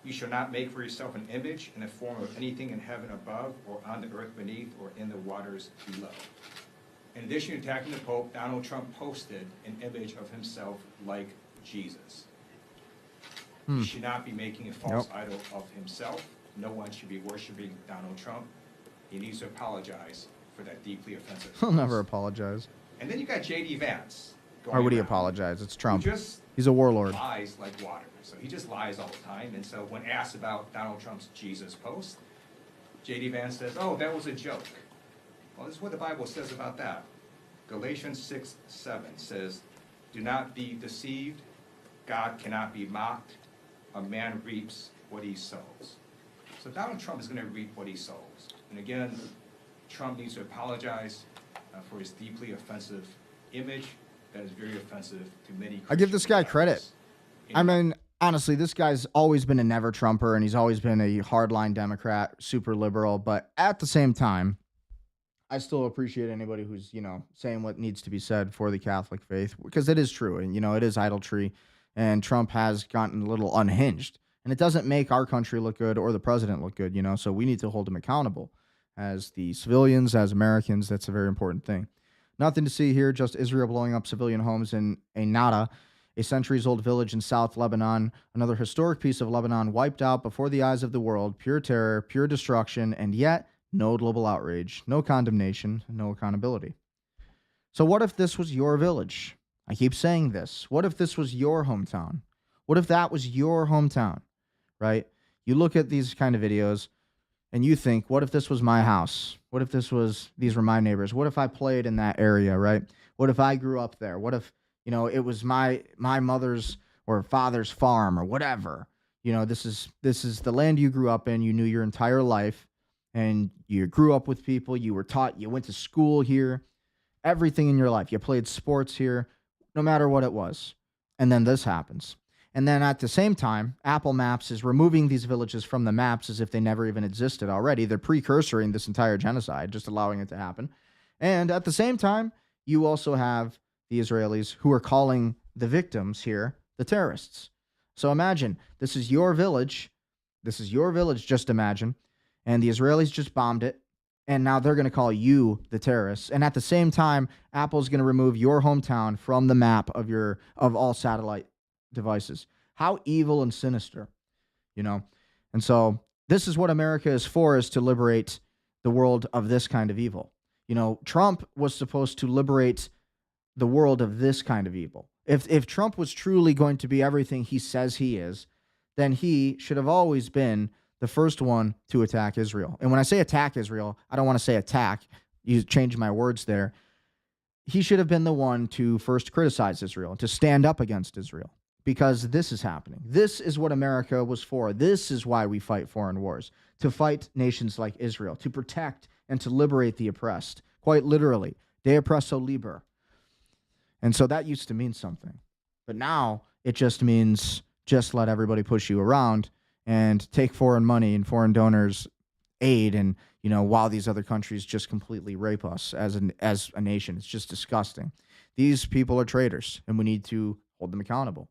You shall not make for yourself an image in the form of anything in heaven above, or on the earth beneath, or in the waters below. In addition to attacking the Pope, Donald Trump posted an image of himself like Jesus. He should not be making a false idol of himself. No one should be worshiping Donald Trump. He needs to apologize for that deeply offensive He'll post. never apologize. And then you got JD Vance. Why would he going around, apologize? It's Trump. who just He's a warlord. lies like water. So he just lies all the time. And so when asked about Donald Trump's Jesus post, JD Vance says, oh, that was a joke. Well, this is what the Bible says about that. Galatians 6:7 says, do not be deceived. God cannot be mocked. A man reaps what he sows. So Donald Trump is going to reap what he sows. And again, Trump needs to apologize for his deeply offensive image that is very offensive to many I give this guy Christian credit. values. I mean, honestly, this guy's always been a never Trumper, and he's always been a hardline Democrat, super liberal. But at the same time, I still appreciate anybody who's, saying what needs to be said for the Catholic faith, because it is true. And, it is idolatry. And Trump has gotten a little unhinged. And it doesn't make our country look good or the president look good, So we need to hold him accountable as the civilians, as Americans. That's a very important thing. Nothing to see here, just Israel blowing up civilian homes in Nada, a centuries-old village in South Lebanon. Another historic piece of Lebanon wiped out before the eyes of the world. Pure terror, pure destruction, and yet no global outrage, no condemnation, no accountability. So what if this was your village? I keep saying this. What if this was your hometown? What if that was your hometown, right? You look at these kind of videos and you think, what if this was my house? What if these were my neighbors? What if I played in that area, right? What if I grew up there? What if, it was my mother's or father's farm or whatever? This is the land you grew up in. You knew your entire life, and you grew up with people. You were taught, you went to school here, everything in your life. You played sports here, no matter what it was. And then this happens. And then at the same time, Apple Maps is removing these villages from the maps as if they never even existed already. They're precursoring this entire genocide, just allowing it to happen. And at the same time, you also have the Israelis who are calling the victims here the terrorists. So imagine, this is your village. This is your village, just imagine. And the Israelis just bombed it. And now they're going to call you the terrorists. And at the same time, Apple's going to remove your hometown from the map of all satellite devices. How evil and sinister, And so this is what America is for, is to liberate the world of this kind of evil. Trump was supposed to liberate the world of this kind of evil. If Trump was truly going to be everything he says he is, then he should have always been the first one to attack Israel. And when I say attack Israel, I don't want to say attack. You changed my words there. He should have been the one to first criticize Israel, to stand up against Israel, because this is happening. This is what America was for. This is why we fight foreign wars, to fight nations like Israel, to protect and to liberate the oppressed. Quite literally, de oppresso liber. And so that used to mean something. But now it just means just let everybody push you around and take foreign money and foreign donors' aid, and while these other countries just completely rape us as a nation. It's just disgusting. These people are traitors, and we need to hold them accountable.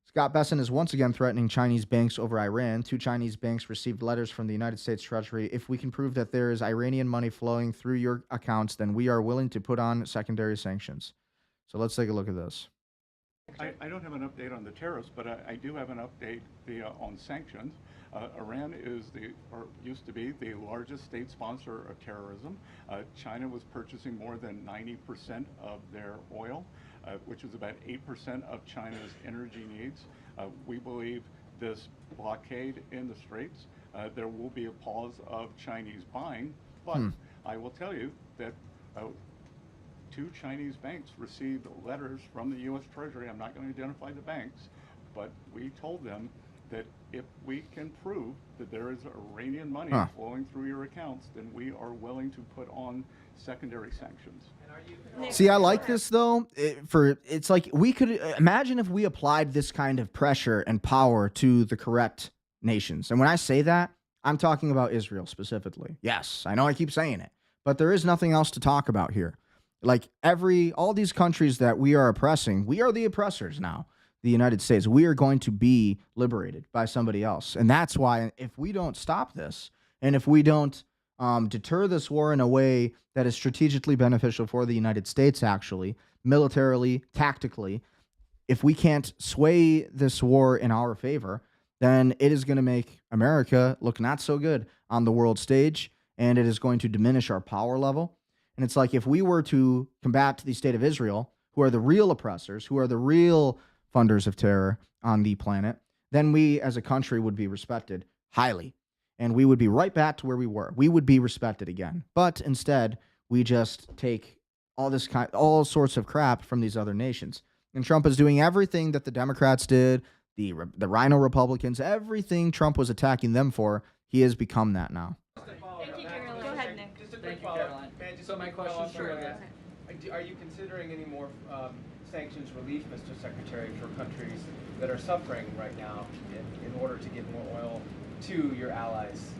Scott Bessent is once again threatening Chinese banks over Iran. 2 Chinese banks received letters from the United States Treasury. If we can prove that there is Iranian money flowing through your accounts, then we are willing to put on secondary sanctions. So let's take a look at this. I don't have an update on the tariffs, but I do have an update on sanctions. Iran used to be the largest state sponsor of terrorism. China was purchasing more than 90% of their oil, which is about 8% of China's energy needs. We believe this blockade in the Straits, there will be a pause of Chinese buying, but I will tell you that 2 Chinese banks received letters from the U.S. Treasury. I'm not going to identify the banks, but we told them that if we can prove that there is Iranian money flowing through your accounts, then we are willing to put on secondary sanctions. See, I like this, though. It's like we could imagine if we applied this kind of pressure and power to the correct nations. And when I say that, I'm talking about Israel specifically. Yes, I know I keep saying it, but there is nothing else to talk about here. Like all these countries that we are oppressing, we are the oppressors now. The United States, we are going to be liberated by somebody else. And that's why if we don't stop this, and if we don't deter this war in a way that is strategically beneficial for the United States, actually, militarily, tactically, if we can't sway this war in our favor, then it is going to make America look not so good on the world stage, and it is going to diminish our power level. And it's like if we were to combat the state of Israel, who are the real oppressors, who are the real funders of terror on the planet, then we as a country would be respected highly. And we would be right back to where we were. We would be respected again. But instead, we just take all sorts of crap from these other nations. And Trump is doing everything that the Democrats did, the Rhino Republicans, everything Trump was attacking them for, he has become that now. Thank you, Caroline. Go ahead, Nick. Just a quick follow-up. So my question is, are you considering any more sanctions relief, Mr. Secretary, for countries that are suffering right now in order to give more oil to your allies?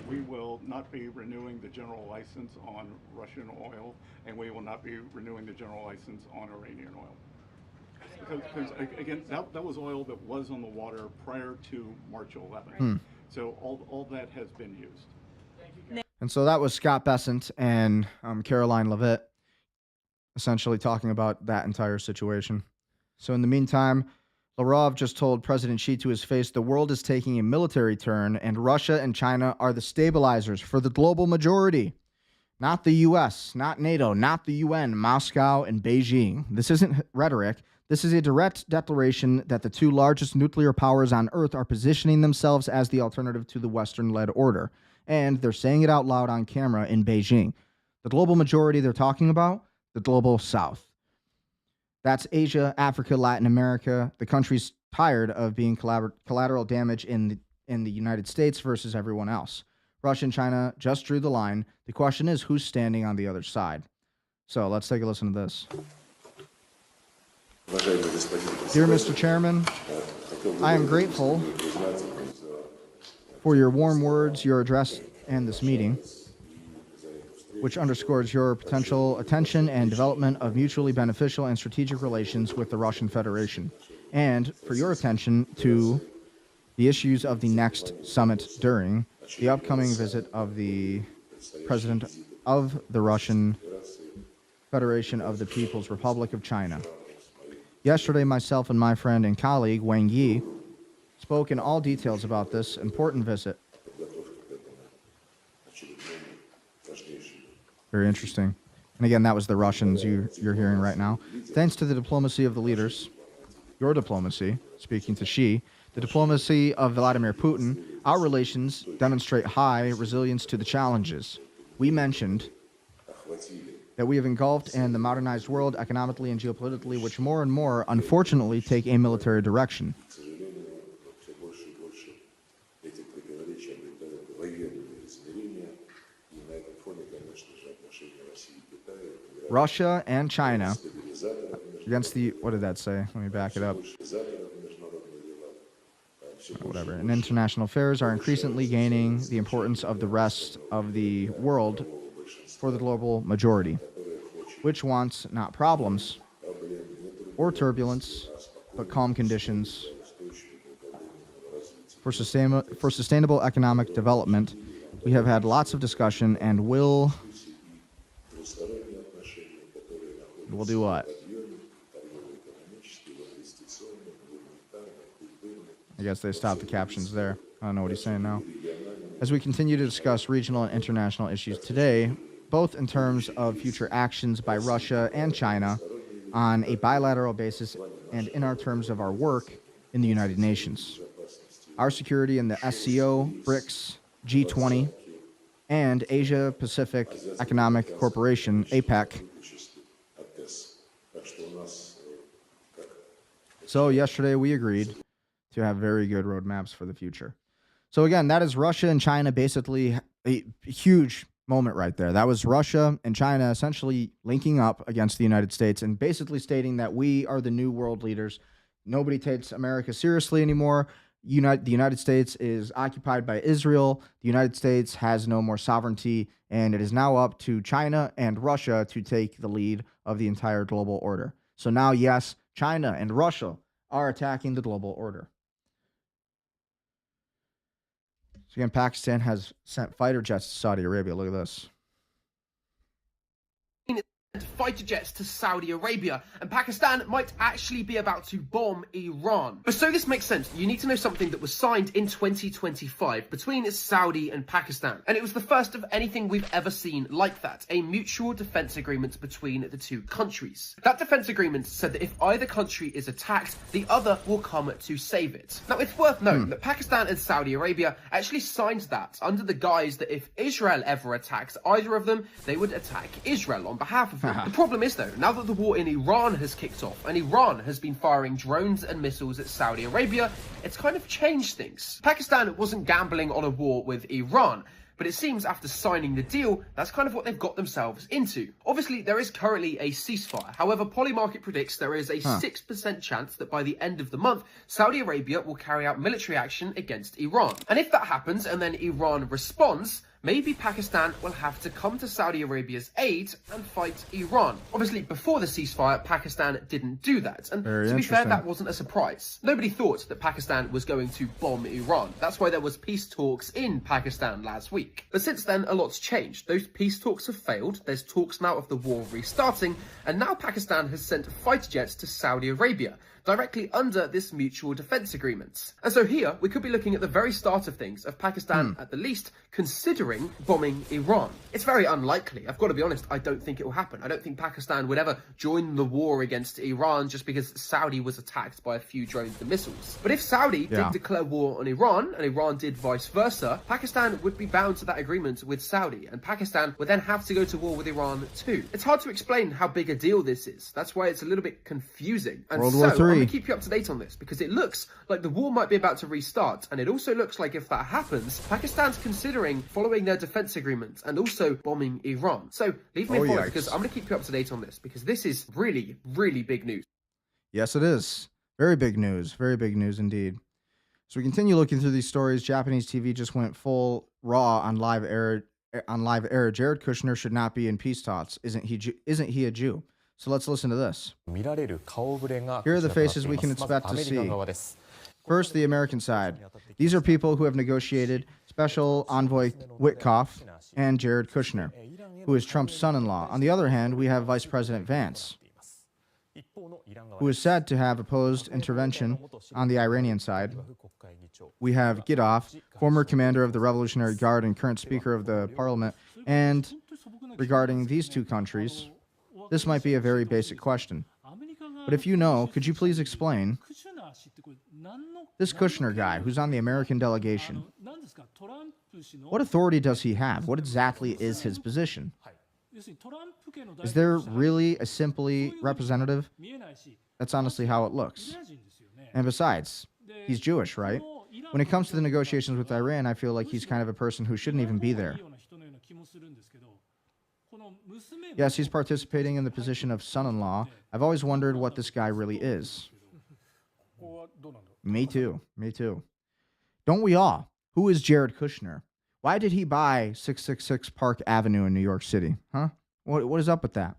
We will not be renewing the general license on Russian oil, and we will not be renewing the general license on Iranian oil. Because again, that was oil that was on the water prior to March 11th. So all that has been used. And so that was Scott Bessent and Caroline Levitt essentially talking about that entire situation. So in the meantime, Lavrov just told President Xi to his face, the world is taking a military turn and Russia and China are the stabilizers for the global majority. Not the U.S., not NATO, not the UN, Moscow and Beijing. This isn't rhetoric. This is a direct declaration that the two largest nuclear powers on Earth are positioning themselves as the alternative to the Western-led order. And they're saying it out loud on camera in Beijing. The global majority they're talking about, the global South. That's Asia, Africa, Latin America. The countries tired of being collateral damage in the United States versus everyone else. Russia and China just drew the line. The question is, who's standing on the other side? So let's take a listen to this. Dear Mr. Chairman, I am grateful for your warm words, your address, and this meeting, which underscores your potential attention and development of mutually beneficial and strategic relations with the Russian Federation, and for your attention to the issues of the next summit during the upcoming visit of the President of the Russian Federation of the People's Republic of China. Yesterday, myself and my friend and colleague, Wang Yi, spoke in all details about this important visit. Very interesting. And again, that was the Russians you're hearing right now. Thanks to the diplomacy of the leaders, your diplomacy, speaking to Xi, the diplomacy of Vladimir Putin, our relations demonstrate high resilience to the challenges. We mentioned that we have engulfed in the modernized world economically and geopolitically, which more and more, unfortunately, take a military direction. Russia and China against the, what did that say? Let me back it up. Whatever. And international affairs are increasingly gaining the importance of the rest of the world for the global majority, which wants not problems or turbulence, but calm conditions for sustainable economic development. We have had lots of discussion and we'll do what? I guess they stopped the captions there. I don't know what he's saying now. As we continue to discuss regional and international issues today, both in terms of future actions by Russia and China on a bilateral basis and in our terms of our work in the United Nations. Our security in the SCO, BRICS, G20, and Asia Pacific Economic Corporation, APEC. So yesterday we agreed to have very good roadmaps for the future. So again, that is Russia and China, basically a huge moment right there. That was Russia and China essentially linking up against the United States and basically stating that we are the new world leaders. Nobody takes America seriously anymore. The United States is occupied by Israel. The United States has no more sovereignty, and it is now up to China and Russia to take the lead of the entire global order. So now, yes, China and Russia are attacking the global order. So again, Pakistan has sent fighter jets to Saudi Arabia. Look at this. Fighter jets to Saudi Arabia, and Pakistan might actually be about to bomb Iran. But so this makes sense, you need to know something that was signed in 2025 between Saudi and Pakistan. And it was the first of anything we've ever seen like that, a mutual defense agreement between the two countries. That defense agreement said that if either country is attacked, the other will come to save it. Now, it's worth noting that Pakistan and Saudi Arabia actually signed that under the guise that if Israel ever attacks either of them, they would attack Israel on behalf of them. The problem is, though, now that the war in Iran has kicked off and Iran has been firing drones and missiles at Saudi Arabia, it's kind of changed things. Pakistan wasn't gambling on a war with Iran, but it seems after signing the deal, that's kind of what they've got themselves into. Obviously, there is currently a ceasefire. However, Polymarket predicts there is a 6% chance that by the end of the month, Saudi Arabia will carry out military action against Iran. And if that happens and then Iran responds, maybe Pakistan will have to come to Saudi Arabia's aid and fight Iran. Obviously, before the ceasefire, Pakistan didn't do that. And to be fair, that wasn't a surprise. Nobody thought that Pakistan was going to bomb Iran. That's why there was peace talks in Pakistan last week. But since then, a lot's changed. Those peace talks have failed. There's talks now of the war restarting. And now Pakistan has sent fighter jets to Saudi Arabia, directly under this mutual defense agreement. And so here, we could be looking at the very start of things, of Pakistan, at the least, considering considering bombing Iran. It's very unlikely. I've got to be honest, I don't think it will happen. I don't think Pakistan would ever join the war against Iran just because Saudi was attacked by a few drones and missiles. But if Saudi did declare war on Iran, and Iran did vice versa, Pakistan would be bound to that agreement with Saudi, and Pakistan would then have to go to war with Iran too. It's hard to explain how big a deal this is. That's why it's a little bit confusing. And World so War I'm going III. to keep you up to date on this, because it looks like the war might be about to restart, and it also looks like if that happens, Pakistan's considering following their defense agreement and also bombing Iran. So leave me informed, because I'm going to keep you up to date on this, because this is really, really big news. Yes, it is. Very big news. Very big news indeed. So we continue looking through these stories. Japanese TV just went full raw on live air. Jared Kushner should not be in peace talks. Isn't he a Jew? So let's listen to this. Here are the faces we can expect to see. First, the American side. These are people who have negotiated Special Envoy Witkoff and Jared Kushner, who is Trump's son-in-law. On the other hand, we have Vice President Vance, who is said to have opposed intervention on the Iranian side. We have Gidoff, former commander of the Revolutionary Guard and current Speaker of the Parliament. And regarding these two countries, this might be a very basic question. But if you know, could you please explain this Kushner guy who's on the American delegation? What authority does he have? What exactly is his position? Is there really a simply representative? That's honestly how it looks. And besides, he's Jewish, right? When it comes to the negotiations with Iran, I feel like he's kind of a person who shouldn't even be there. Yes, he's participating in the position of son-in-law. I've always wondered what this guy really is. Me too. Me too. Don't we all? Who is Jared Kushner? Why did he buy 666 Park Avenue in New York City? Huh? What is up with that?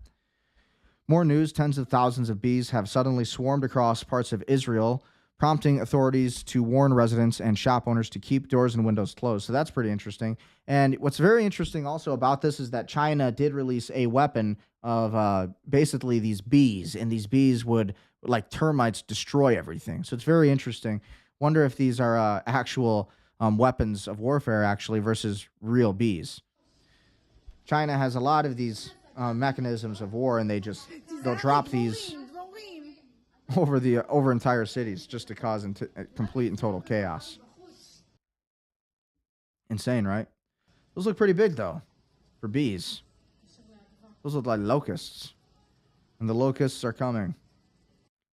More news. Tens of thousands of bees have suddenly swarmed across parts of Israel, prompting authorities to warn residents and shop owners to keep doors and windows closed. So that's pretty interesting. And what's very interesting also about this is that China did release a weapon of basically these bees, and these bees would, like termites, destroy everything. So it's very interesting. Wonder if these are actual weapons of warfare, actually, versus real bees. China has a lot of these mechanisms of war, and they'll drop these over entire cities just to cause complete and total chaos. Insane, right? Those look pretty big, though, for bees. Those look like locusts. And the locusts are coming.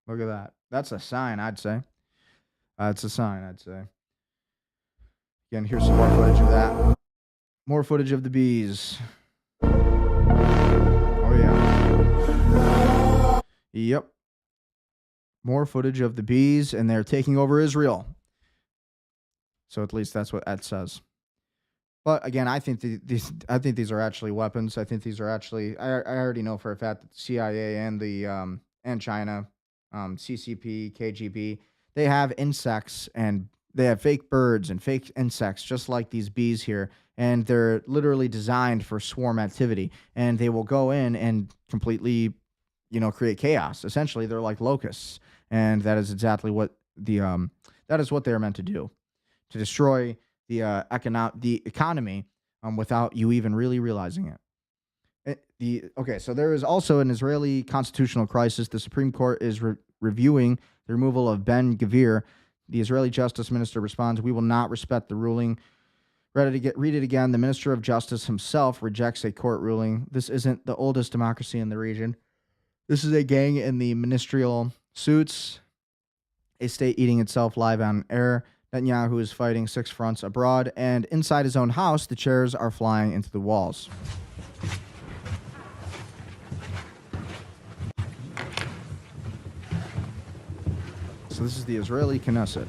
Look at that. That's a sign, I'd say. It's a sign, I'd say. Again, here's some more footage of that. More footage of the bees. Oh, yeah. Yep. More footage of the bees, and they're taking over Israel. So at least that's what Ed says. But again, I think these are actually weapons. I think these are actually. I already know for a fact that the CIA and and China, CCP, KGB, they have insects and they have fake birds and fake insects, just like these bees here, and they're literally designed for swarm activity. And they will go in and completely, create chaos. Essentially, they're like locusts, and that is exactly what that is what they are meant to do, to destroy the economy without you even really realizing it. So there is also an Israeli constitutional crisis. The Supreme Court is reviewing the removal of Ben-Gvir. The Israeli Justice Minister responds, "We will not respect the ruling." Read it again. The Minister of Justice himself rejects a court ruling. This isn't the oldest democracy in the region. This is a gang in the ministerial suits, a state eating itself live on air. Netanyahu is fighting 6 fronts abroad, and inside his own house, the chairs are flying into the walls. So this is the Israeli Knesset.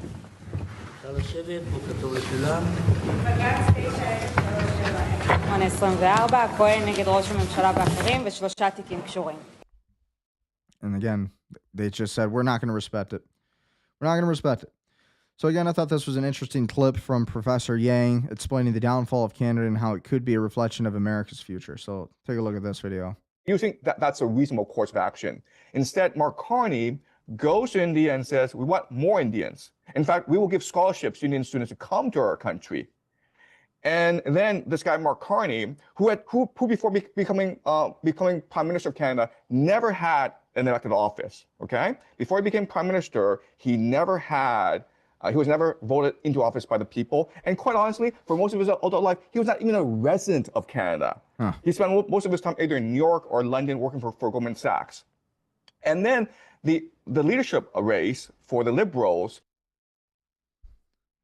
And again, they just said, we're not going to respect it. We're not going to respect it. So again, I thought this was an interesting clip from Professor Yang explaining the downfall of Canada and how it could be a reflection of America's future. So take a look at this video. You think that that's a reasonable course of action? Instead, Mark Carney goes to India and says, we want more Indians. In fact, we will give scholarships to Indian students to come to our country. And then this guy Mark Carney, who before becoming Prime Minister of Canada never had an elected office. Okay, before he became Prime Minister, he never had. He was never voted into office by the people, and quite honestly, for most of his adult life, he was not even a resident of Canada. He spent most of his time either in New York or London working for Goldman Sachs. And then the leadership race for the Liberals.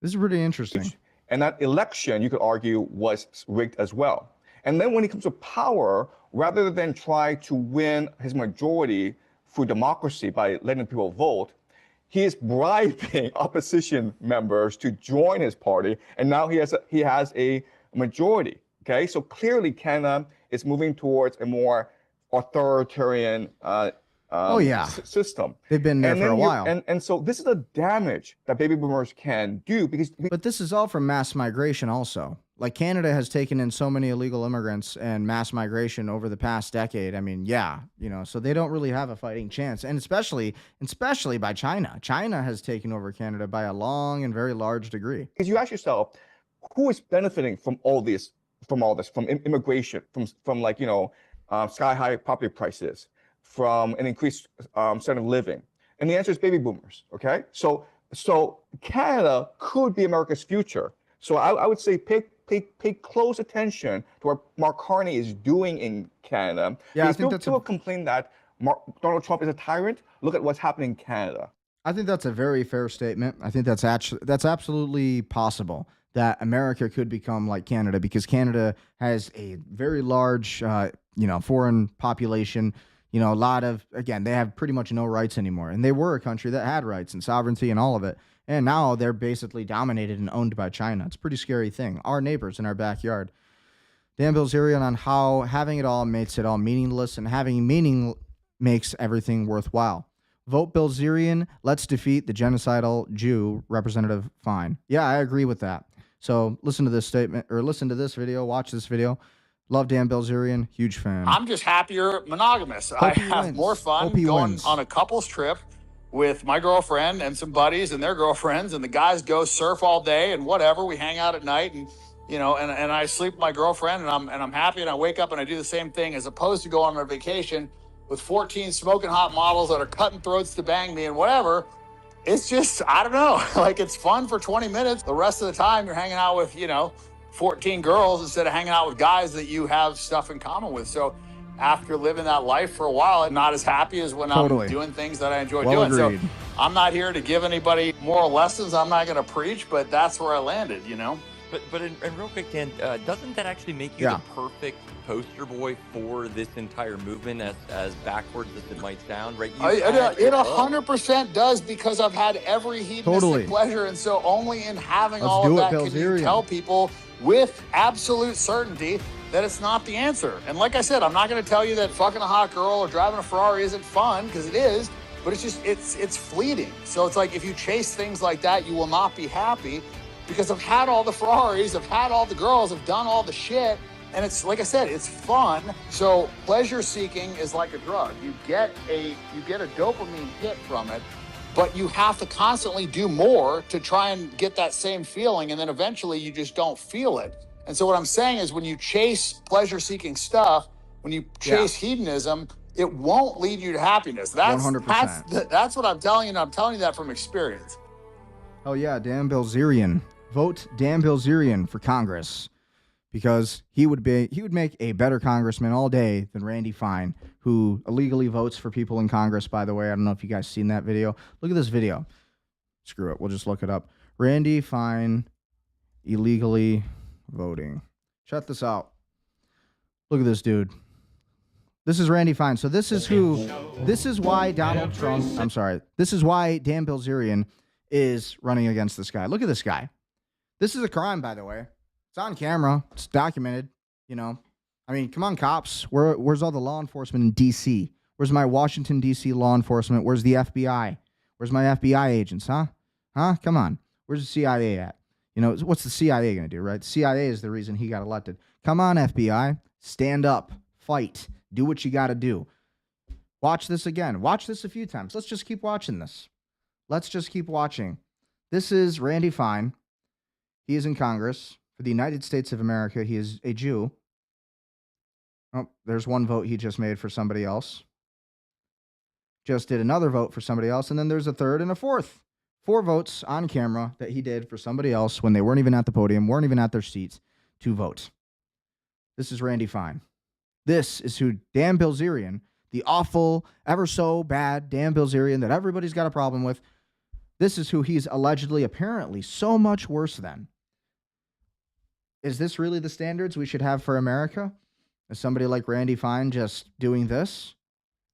This is pretty interesting. And that election, you could argue, was rigged as well. And then when he comes to power, rather than try to win his majority through democracy by letting people vote, he is bribing opposition members to join his party, and now he has a majority. Okay, so clearly Canada is moving towards a more authoritarian system. They've been there for a while. And so this is the damage that baby boomers can do because. But this is all from mass migration also. Like Canada has taken in so many illegal immigrants and mass migration over the past decade. I mean, so they don't really have a fighting chance. And especially by China. China has taken over Canada by a long and very large degree. Because you ask yourself, who is benefiting from all this, from immigration, from sky high property prices, from an increased standard of living? And the answer is baby boomers. Okay, so Canada could be America's future. So I would say pay close attention to what Mark Carney is doing in Canada. Yeah, I think people complain that Donald Trump is a tyrant. Look at what's happening in Canada. I think that's a very fair statement. I think that's absolutely possible that America could become like Canada because Canada has a very large, foreign population. A lot of, again, they have pretty much no rights anymore. And they were a country that had rights and sovereignty and all of it. And now they're basically dominated and owned by China. It's a pretty scary thing. Our neighbors in our backyard. Dan Bilzerian on how having it all makes it all meaningless and having meaning makes everything worthwhile. Vote Bilzerian. Let's defeat the genocidal Jew, Representative Fine. Yeah, I agree with that. So listen to this statement or listen to this video. Watch this video. Love Dan Bilzerian. Huge fan. I'm just happier monogamous. I have more fun going on a couples trip with my girlfriend and some buddies and their girlfriends, and the guys go surf all day and whatever. We hang out at night and and I sleep with my girlfriend and I'm happy, and I wake up and I do the same thing, as opposed to going on a vacation with 14 smoking hot models that are cutting throats to bang me and whatever. It's just, I don't know, like it's fun for 20 minutes. The rest of the time you're hanging out with, 14 girls instead of hanging out with guys that you have stuff in common with. So after living that life for a while, I'm not as happy as when I'm doing things that I enjoy doing. Agreed. So I'm not here to give anybody moral lessons. I'm not going to preach, but that's where I landed, But in real quick, Dan, doesn't that actually make you the perfect poster boy for this entire movement, as backwards as it might sound, right? It 100% does, because I've had every hedonistic pleasure, and so only in having all of that can you tell people with absolute certainty that it's not the answer. And like I said, I'm not going to tell you that fucking a hot girl or driving a Ferrari isn't fun, because it is, but it's just, it's fleeting. So it's like, if you chase things like that, you will not be happy, because I've had all the Ferraris, I've had all the girls, I've done all the shit, and it's, like I said, it's fun. So pleasure seeking is like a drug. You get a dopamine hit from it, but you have to constantly do more to try and get that same feeling, and then eventually you just don't feel it. And so what I'm saying is, when you chase pleasure-seeking stuff, when you chase hedonism, it won't lead you to happiness. That's 100%. That's what I'm telling you, and I'm telling you that from experience. Oh yeah, Dan Bilzerian. Vote Dan Bilzerian for Congress, because he would make a better congressman all day than Randy Fine, who illegally votes for people in Congress, by the way. I don't know if you guys seen that video. Look at this video. Screw it. We'll just look it up. Randy Fine illegally voting. Check this out. Look at this dude. This is Randy Fine. So this is why Donald Trump, this is why Dan Bilzerian is running against this guy. Look at this guy. This is a crime, by the way. It's on camera. It's documented. I mean, come on, cops. Where's all the law enforcement in D.C.? Where's my Washington, D.C. law enforcement? Where's the FBI? Where's my FBI agents, huh? Come on. Where's the CIA at? What's the CIA going to do, right? The CIA is the reason he got elected. Come on, FBI. Stand up. Fight. Do what you got to do. Watch this again. Watch this a few times. Let's just keep watching this. Let's just keep watching. This is Randy Fine. He is in Congress for the United States of America. He is a Jew. Oh, there's one vote he just made for somebody else. Just did another vote for somebody else, and then there's a third and a fourth. 4 votes on camera that he did for somebody else when they weren't even at the podium, weren't even at their seats to vote. This is Randy Fine. This is who Dan Bilzerian, the awful, ever so bad Dan Bilzerian that everybody's got a problem with, this is who he's allegedly, apparently, so much worse than. Is this really the standards we should have for America? Is somebody like Randy Fine just doing this?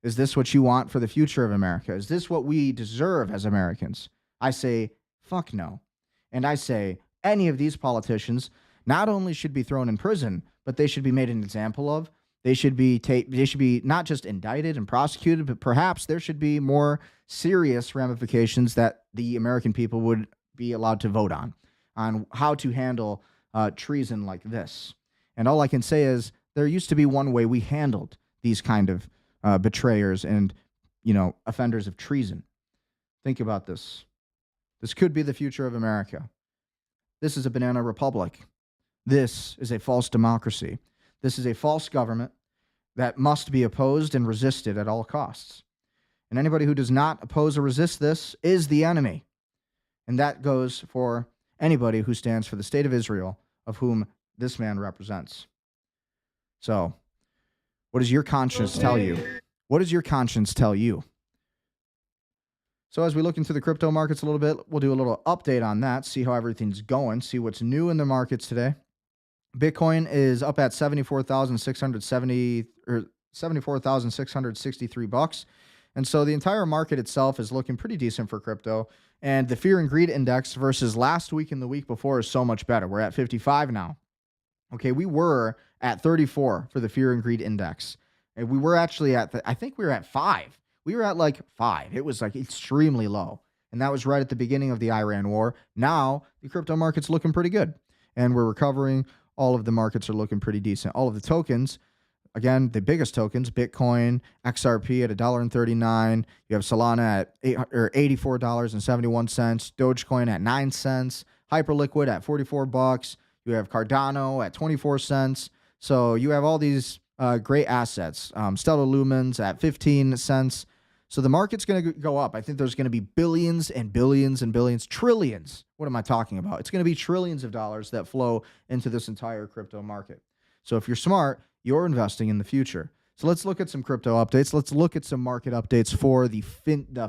Is this what you want for the future of America? Is this what we deserve as Americans? I say, fuck no. And I say, any of these politicians not only should be thrown in prison, but they should be made an example of. They should be not just indicted and prosecuted, but perhaps there should be more serious ramifications that the American people would be allowed to vote on how to handle treason like this. And all I can say is there used to be one way we handled these kind of betrayers and, offenders of treason. Think about this. This could be the future of America. This is a banana republic. This is a false democracy. This is a false government that must be opposed and resisted at all costs. And anybody who does not oppose or resist this is the enemy. And that goes for anybody who stands for the state of Israel, of whom this man represents. So, what does your conscience tell you? What does your conscience tell you? So as we look into the crypto markets a little bit, we'll do a little update on that, see how everything's going, see what's new in the markets today. Bitcoin is up at 74,670 or 74,663 bucks. And so the entire market itself is looking pretty decent for crypto. And the fear and greed index versus last week and the week before is so much better. We're at 55 now. Okay, we were at 34 for the fear and greed index. And we were actually at, I think we were at 5. We were at like 5. It was like extremely low. And that was right at the beginning of the Iran war. Now, the crypto market's looking pretty good. And we're recovering. All of the markets are looking pretty decent. All of the tokens, again, the biggest tokens, Bitcoin, XRP at $1.39. You have Solana at $84.71. Dogecoin at 9 cents. Hyperliquid at 44 bucks. You have Cardano at 24 cents. So you have all these great assets. Stellar Lumens at 15 cents. So the market's going to go up. I think there's going to be billions and billions and billions, trillions. What am I talking about? It's going to be trillions of dollars that flow into this entire crypto market. So if you're smart, you're investing in the future. So let's look at some crypto updates. Let's look at some market updates for the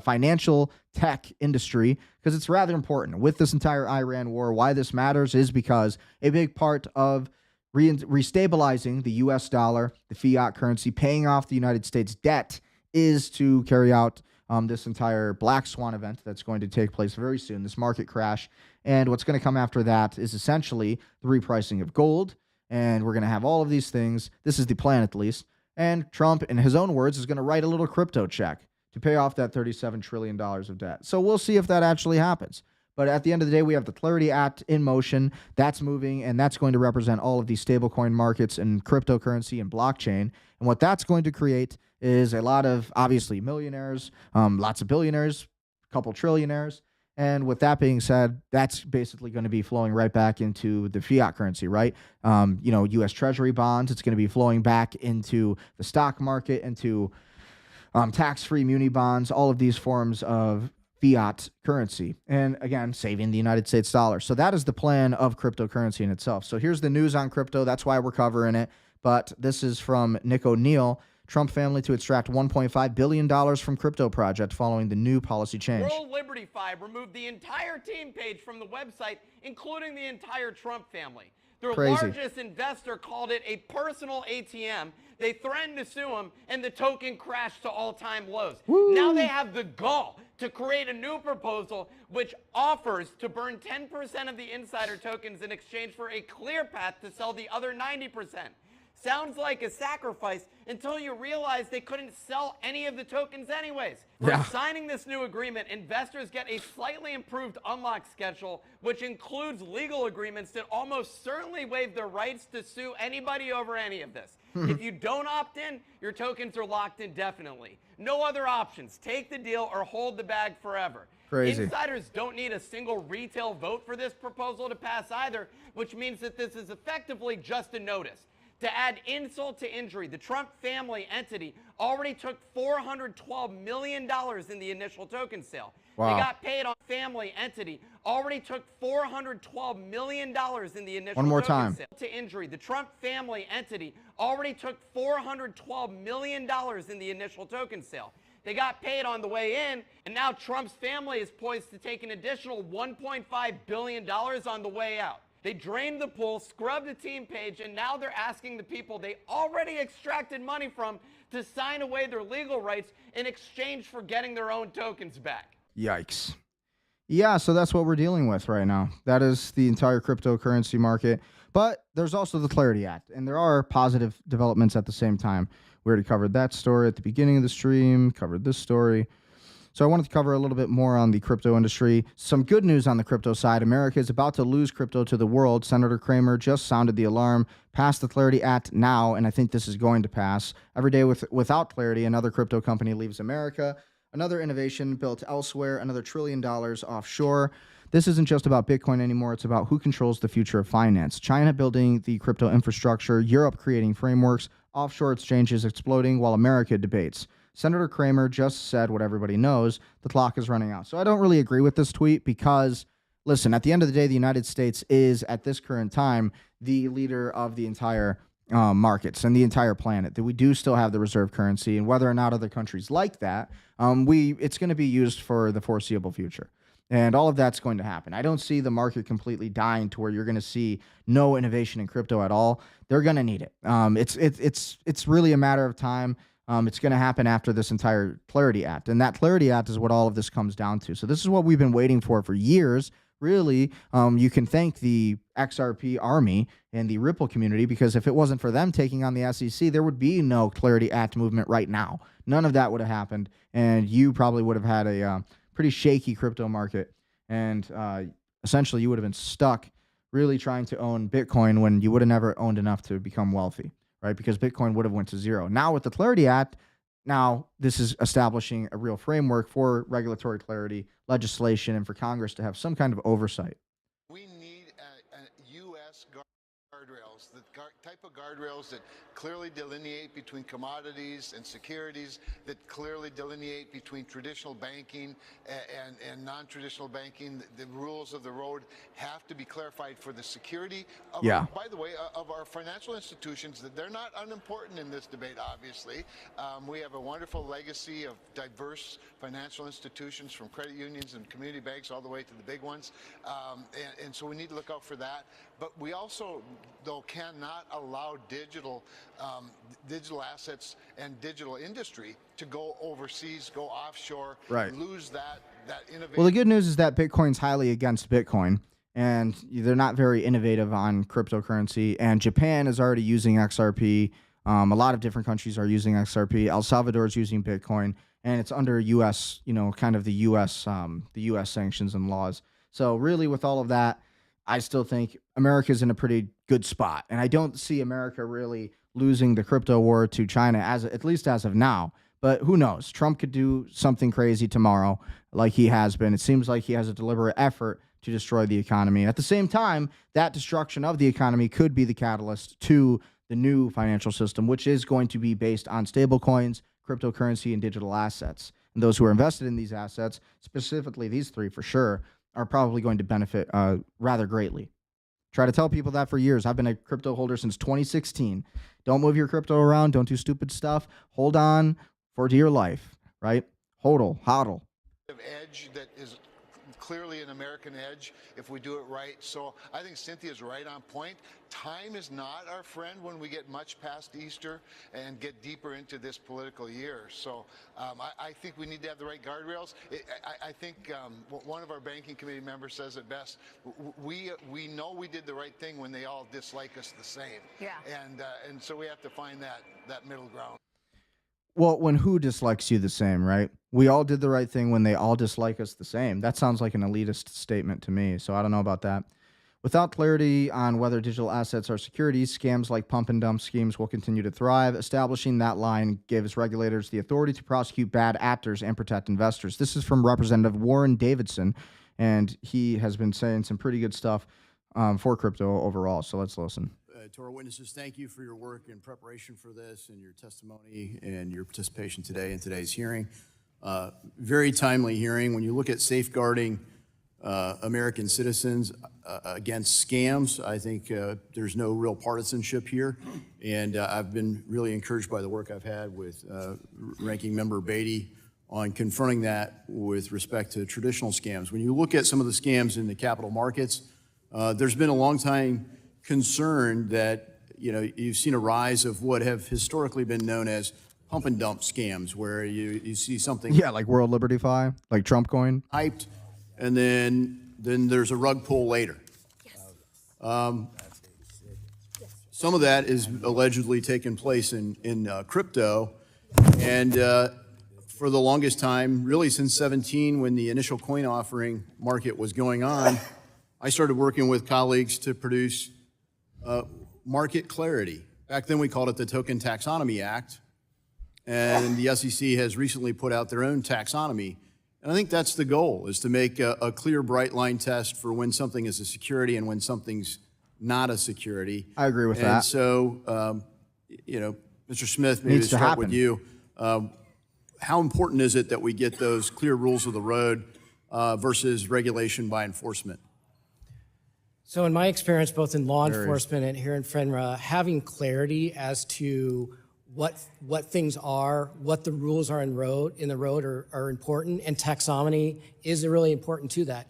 financial tech industry, because it's rather important. With this entire Iran war, why this matters is because a big part of restabilizing the U.S. dollar, the fiat currency, paying off the United States debt, is to carry out this entire black swan event that's going to take place very soon, this market crash. And what's going to come after that is essentially the repricing of gold. And we're going to have all of these things. This is the plan, at least. And Trump, in his own words, is going to write a little crypto check to pay off that $37 trillion of debt. So we'll see if that actually happens. But at the end of the day, we have the Clarity Act in motion. That's moving, and that's going to represent all of these stablecoin markets and cryptocurrency and blockchain. And what that's going to create is a lot of, obviously, millionaires, lots of billionaires, a couple trillionaires. And with that being said, that's basically going to be flowing right back into the fiat currency, right? U.S. Treasury bonds, it's going to be flowing back into the stock market, into tax-free muni bonds, all of these forms of fiat currency. And again, saving the United States dollar. So that is the plan of cryptocurrency in itself. So here's the news on crypto. That's why we're covering it. But this is from Nick O'Neill. Trump family to extract $1.5 billion from crypto project following the new policy change. World Liberty 5 removed the entire team page from the website, including the entire Trump family. Their largest investor called it a personal ATM. They threatened to sue him, and the token crashed to all-time lows. Woo. Now they have the gall to create a new proposal which offers to burn 10% of the insider tokens in exchange for a clear path to sell the other 90%. sounds like a sacrifice until you realize they couldn't sell any of the tokens anyways. Yeah. For signing this new agreement, investors get a slightly improved unlock schedule, which includes legal agreements that almost certainly waive their rights to sue anybody over any of this. If you don't opt in, your tokens are locked indefinitely. No other options. Take the deal or hold the bag forever. Crazy. Insiders don't need a single retail vote for this proposal to pass either, which means that this is effectively just a notice. To add insult to injury, the Trump family entity already took $412 million in the initial token sale. Wow. They got paid on family entity, already took $412 million in the initial One more token time. sale. To injury, the Trump family entity already took $412 million in the initial token sale. They got paid on the way in, and now Trump's family is poised to take an additional $1.5 billion on the way out. They drained the pool, scrubbed the team page, and now they're asking the people they already extracted money from to sign away their legal rights in exchange for getting their own tokens back. Yikes. Yeah, so that's what we're dealing with right now. That is the entire cryptocurrency market. But there's also the Clarity Act, and there are positive developments at the same time. We already covered that story at the beginning of the stream, covered this story. So I wanted to cover a little bit more on the crypto industry. Some good news on the crypto side. America is about to lose crypto to the world. Senator Cramer just sounded the alarm. Pass the Clarity Act now, and I think this is going to pass. Every day without clarity, another crypto company leaves America. Another innovation built elsewhere, another $1 trillion offshore. This isn't just about Bitcoin anymore. It's about who controls the future of finance. China building the crypto infrastructure, Europe creating frameworks, offshore exchanges exploding while America debates. Senator Cramer just said what everybody knows. The clock is running out. So I don't really agree with this tweet because, listen, at the end of the day, the United States is, at this current time, the leader of the entire markets and the entire planet. That we do still have the reserve currency, and whether or not other countries like that, it's going to be used for the foreseeable future. And all of that's going to happen. I don't see the market completely dying to where you're going to see no innovation in crypto at all. They're going to need it. It's really a matter of time. It's going to happen after this entire Clarity Act. And that Clarity Act is what all of this comes down to. So this is what we've been waiting for years. Really, you can thank the XRP army and the Ripple community, because if it wasn't for them taking on the SEC, there would be no Clarity Act movement right now. None of that would have happened. And you probably would have had a pretty shaky crypto market. And essentially, you would have been stuck really trying to own Bitcoin when you would have never owned enough to become wealthy. Right, because Bitcoin would have went to zero. Now with the Clarity Act, now this is establishing a real framework for regulatory clarity, legislation, and for Congress to have some kind of oversight. We need U.S. guardrails, the type of guardrails that clearly delineate between commodities and securities, that clearly delineate between traditional banking and non-traditional banking. The rules of the road have to be clarified for the security of, by the way, of our financial institutions. That they're not unimportant in this debate, obviously. We have a wonderful legacy of diverse financial institutions, from credit unions and community banks all the way to the big ones. And so we need to look out for that. But we also, though, cannot allow digital assets and digital industry to go overseas, go offshore, lose that innovation. Well, the good news is that Bitcoin's highly against Bitcoin, and they're not very innovative on cryptocurrency. And Japan is already using XRP. A lot of different countries are using XRP. El Salvador is using Bitcoin, and it's under U.S., kind of the U.S. sanctions and laws. So really, with all of that, I still think America's in a pretty good spot. And I don't see America really losing the crypto war to China, at least as of now. But who knows? Trump could do something crazy tomorrow, like he has been. It seems like he has a deliberate effort to destroy the economy. At the same time, that destruction of the economy could be the catalyst to the new financial system, which is going to be based on stablecoins, cryptocurrency, and digital assets. And those who are invested in these assets, specifically these three for sure, are probably going to benefit rather greatly. Try to tell people that for years. I've been a crypto holder since 2016. Don't move your crypto around. Don't do stupid stuff. Hold on for dear life, right? Hodl. Edge that is clearly an American edge if we do it right. So I think Cynthia's right on point. Time is not our friend when we get much past Easter and get deeper into this political year. So I think we need to have the right guardrails. I think one of our banking committee members says it best. We know we did the right thing when they all dislike us the same. Yeah. And so we have to find that middle ground. Well, when who dislikes you the same, right? We all did the right thing when they all dislike us the same. That sounds like an elitist statement to me, so I don't know about that. Without clarity on whether digital assets are securities, scams like pump and dump schemes will continue to thrive. Establishing that line gives regulators the authority to prosecute bad actors and protect investors. This is from Representative Warren Davidson, and he has been saying some pretty good stuff for crypto overall, so let's listen. To our witnesses, thank you for your work in preparation for this and your testimony and your participation today in today's hearing. Very timely hearing. When you look at safeguarding American citizens against scams, I think there's no real partisanship here. And I've been really encouraged by the work I've had with Ranking Member Beatty on confronting that with respect to traditional scams. When you look at some of the scams in the capital markets, there's been a long time concern that you've seen a rise of what have historically been known as pump and dump scams, where you see something like World Liberty Fi, like Trump coin hyped, and then there's a rug pull later. Some of that is allegedly taken place in crypto, and for the longest time, really since 2017, when the initial coin offering market was going on, I started working with colleagues to produce market clarity. Back then we called it the Token Taxonomy Act, and the SEC has recently put out their own taxonomy. And I think that's the goal, is to make a clear, bright line test for when something is a security and when something's not a security. I agree with that. And so, Mr. Smith, maybe to start with you, how important is it that we get those clear rules of the road versus regulation by enforcement? So in my experience, both in law enforcement and here in FINRA, having clarity as to what things are, what the rules are in the road are important, and taxonomy is really important to that.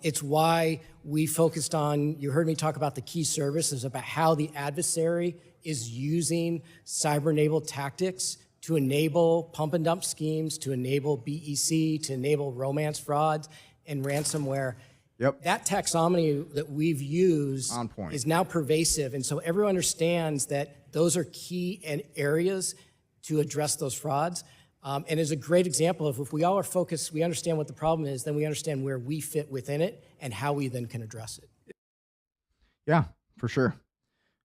It's why we focused on, you heard me talk about the key services, about how the adversary is using cyber-enabled tactics to enable pump and dump schemes, to enable BEC, to enable romance frauds and ransomware. Yep. That taxonomy that we've used is now pervasive, and so everyone understands that those are key areas to address those frauds. And is a great example of, if we all are focused, we understand what the problem is, then we understand where we fit within it and how we then can address it. Yeah, for sure.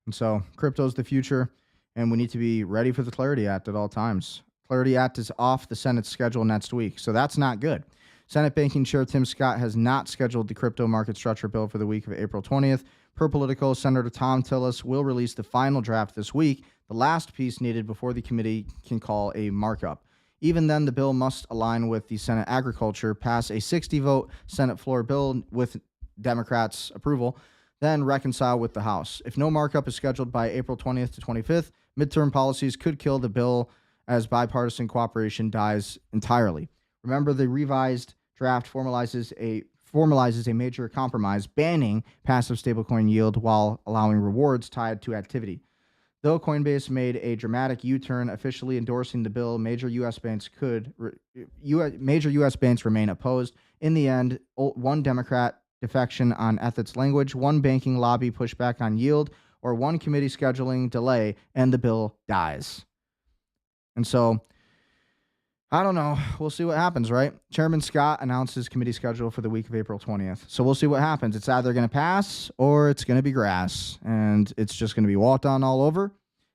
And so crypto's the future, and we need to be ready for the Clarity Act at all times. Clarity Act is off the Senate's schedule next week, so that's not good. Senate Banking Chair Tim Scott has not scheduled the crypto market structure bill for the week of April 20th. Per Politico, Senator Tom Tillis will release the final draft this week, the last piece needed before the committee can call a markup. Even then, the bill must align with the Senate Agriculture, pass a 60-vote Senate floor bill with Democrats' approval, then reconcile with the House. If no markup is scheduled by April 20th to 25th, midterm policies could kill the bill as bipartisan cooperation dies entirely. Remember, the revised draft formalizes a major compromise, banning passive stablecoin yield while allowing rewards tied to activity. Though Coinbase made a dramatic U-turn officially endorsing the bill, major U.S. banks remain opposed. In the end, one Democrat defection on ethics language, one banking lobby pushback on yield, or one committee scheduling delay, and the bill dies. And so, I don't know. We'll see what happens, right? Chairman Scott announced his committee schedule for the week of April 20th. So we'll see what happens. It's either going to pass or it's going to be grass. And it's just going to be walked on all over.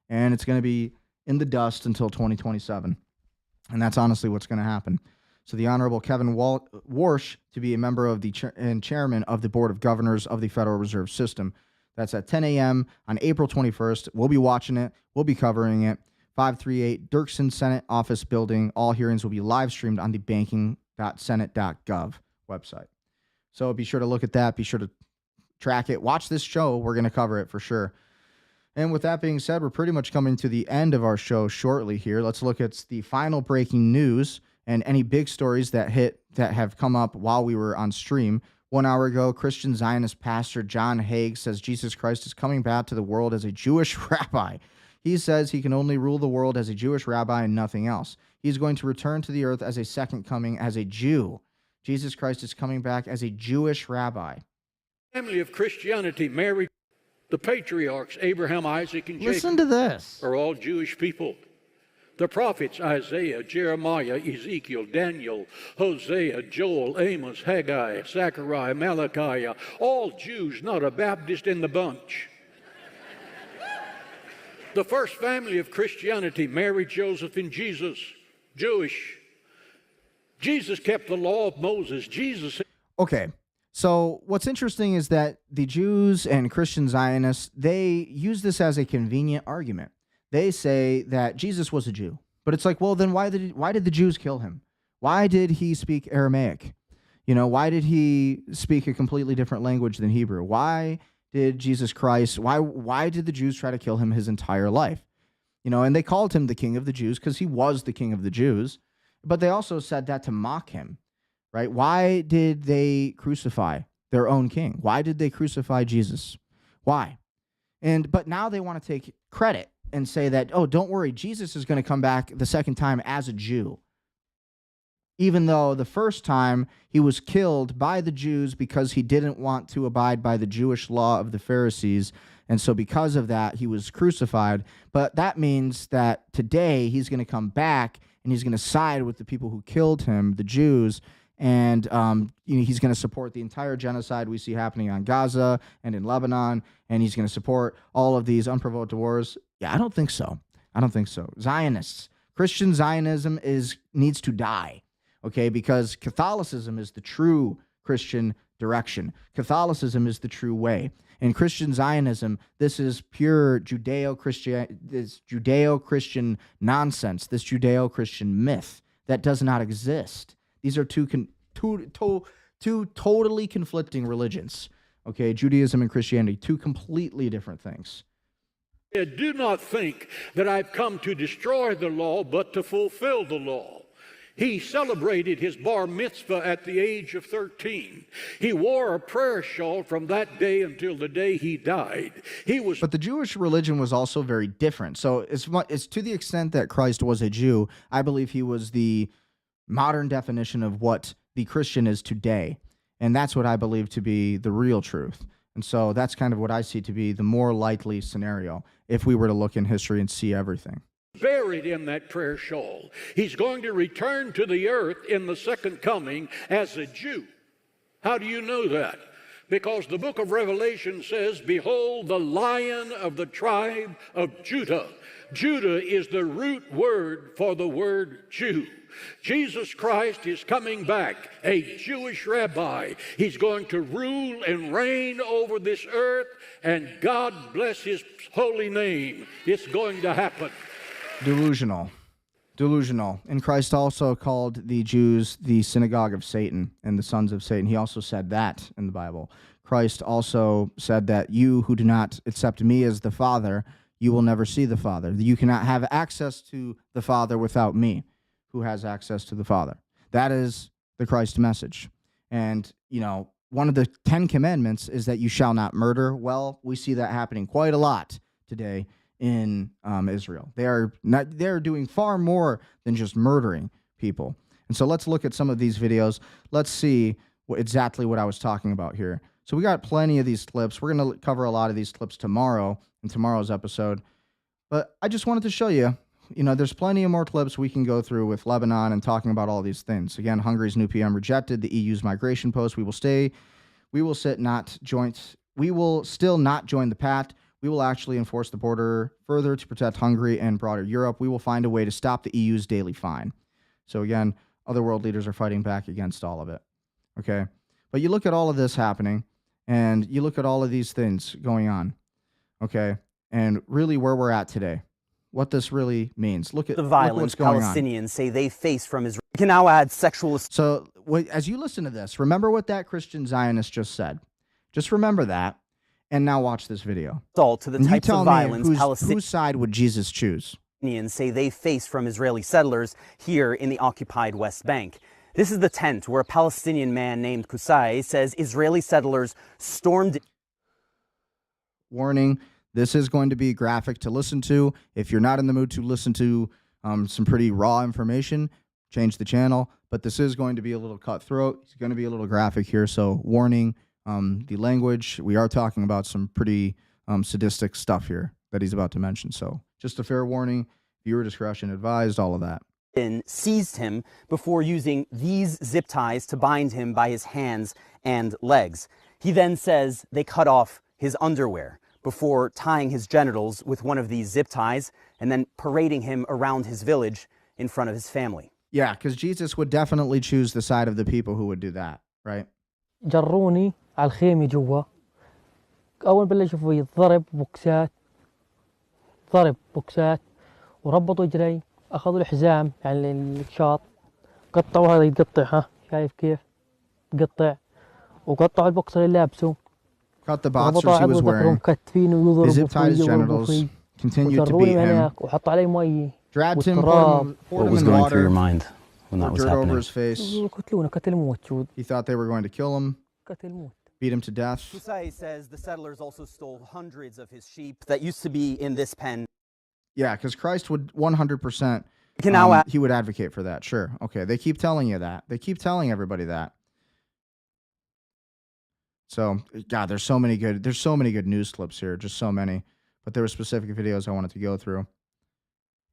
And it's going to be in the dust until 2027. And that's honestly what's going to happen. So the Honorable Kevin Warsh to be a member of and chairman of the Board of Governors of the Federal Reserve System. That's at 10 a.m. on April 21st. We'll be watching it. We'll be covering it. 538 Dirksen Senate Office Building. All hearings will be live streamed on the banking.senate.gov website. So be sure to look at that. Be sure to track it. Watch this show. We're going to cover it for sure. And with that being said, we're pretty much coming to the end of our show shortly here. Let's look at the final breaking news and any big stories that hit that have come up while we were on stream. 1 hour ago, Christian Zionist pastor John Hagee says Jesus Christ is coming back to the world as a Jewish rabbi. He says he can only rule the world as a Jewish rabbi and nothing else. He's going to return to the earth as a second coming as a Jew. Jesus Christ is coming back as a Jewish rabbi. Family of Christianity, Mary, the patriarchs, Abraham, Isaac, and Jacob. Listen to this. Are all Jewish people. The prophets, Isaiah, Jeremiah, Ezekiel, Daniel, Hosea, Joel, Amos, Haggai, Zechariah, Malachi, all Jews, not a Baptist in the bunch. The first family of Christianity, Mary, Joseph, and Jesus, Jewish. Jesus kept the law of Moses. Jesus. Okay, so what's interesting is that the Jews and Christian Zionists, they use this as a convenient argument. They say that Jesus was a Jew, but it's like, well, then why did the Jews kill him? Why did he speak Aramaic? You know, why did he speak a completely different language than Hebrew? Why did Jesus Christ, why did the Jews try to kill him his entire life? You know, and they called him the King of the Jews because he was the King of the Jews, but they also said that to mock him, right? Why did they crucify their own king? Why did they crucify Jesus? Why? But now they want to take credit and say that, oh, don't worry, Jesus is going to come back the second time as a Jew. Even though the first time he was killed by the Jews because he didn't want to abide by the Jewish law of the Pharisees. And so because of that, he was crucified. But that means that today he's going to come back and he's going to side with the people who killed him, the Jews. And he's going to support the entire genocide we see happening on Gaza and in Lebanon. And he's going to support all of these unprovoked wars. Yeah, I don't think so. I don't think so. Zionists, Christian Zionism needs to die. Okay, because Catholicism is the true Christian direction. Catholicism is the true way. In Christian Zionism, this is pure Judeo-Christian nonsense, this Judeo-Christian myth that does not exist. These are two totally conflicting religions. Okay, Judaism and Christianity, two completely different things. Do not think that I've come to destroy the law, but to fulfill the law. He celebrated his bar mitzvah at the age of 13. He wore a prayer shawl from that day until the day he died. But the Jewish religion was also very different. So it's to the extent that Christ was a Jew, I believe he was the modern definition of what the Christian is today. And that's what I believe to be the real truth. And so that's kind of what I see to be the more likely scenario if we were to look in history and see everything. Buried in that prayer shawl. He's going to return to the earth in the second coming as a Jew. How do you know that? Because the book of Revelation says, behold, the Lion of the tribe of Judah. Judah is the root word for the word Jew. Jesus Christ is coming back, a Jewish rabbi. He's going to rule and reign over this earth, and God bless his holy name. It's going to happen. Delusional. And Christ also called the Jews the synagogue of Satan and the sons of Satan. He also said that in the Bible. Christ also said that you who do not accept me as the Father, you will never see the Father. You cannot have access to the Father without me, who has access to the Father. That is the Christ message. And, one of the 10 commandments is that you shall not murder. Well, we see that happening quite a lot today in Israel. They're doing far more than just murdering people. And so let's look at some of these videos. Let's see exactly what I was talking about here. So we got plenty of these clips. We're going to cover a lot of these clips tomorrow in tomorrow's episode. But I just wanted to show you, there's plenty of more clips we can go through with Lebanon and talking about all these things. Again, Hungary's new PM rejected the EU's migration post. We will still not join the pact. We will actually enforce the border further to protect Hungary and broader Europe. We will find a way to stop the EU's daily fine. So again, other world leaders are fighting back against all of it. Okay? But you look at all of this happening, and you look at all of these things going on. Okay? And really where we're at today. What this really means. Look at the violence Palestinians say they face from Israel. We can now add sexual... So as you listen to this, remember what that Christian Zionist just said. Just remember that. And now watch this video. To the types of violence whose side would Jesus choose? Say they face from Israeli settlers here in the occupied West Bank. This is the tent where a Palestinian man named Qusay says Israeli settlers stormed. Warning, this is going to be graphic to listen to. If you're not in the mood to listen to some pretty raw information, change the channel. But this is going to be a little cutthroat. It's going to be a little graphic here. So warning, the language, we are talking about some pretty sadistic stuff here that he's about to mention. So just a fair warning, viewer discretion advised, all of that. Seized him before using these zip ties to bind him by his hands and legs. He then says they cut off his underwear before tying his genitals with one of these zip ties and then parading him around his village in front of his family. Yeah, because Jesus would definitely choose the side of the people who would do that, right? جروني على الخيمة جوا. أول بلشوا في ضرب بوكسات وربطوا رجلي، أخذوا الحزام يعني الشاط، قطعوا هذا يتقطع، ها شايف كيف؟ تقطع، وقطعوا البوكسر اللي لابسه. Cut the boxers he was wearing. They zip tied his genitals, continued to beat him, dragged him, poured him in the water, your mind when that was dirt happening? over his face. He thought they were going to kill him, beat him to death. Qusay says the settlers also stole hundreds of his sheep that used to be in this pen. Yeah, because Christ would 100%, he would advocate for that. Sure. Okay, they keep telling you that. They keep telling everybody that. So, God, there's so many good news clips here, just so many. But there were specific videos I wanted to go through.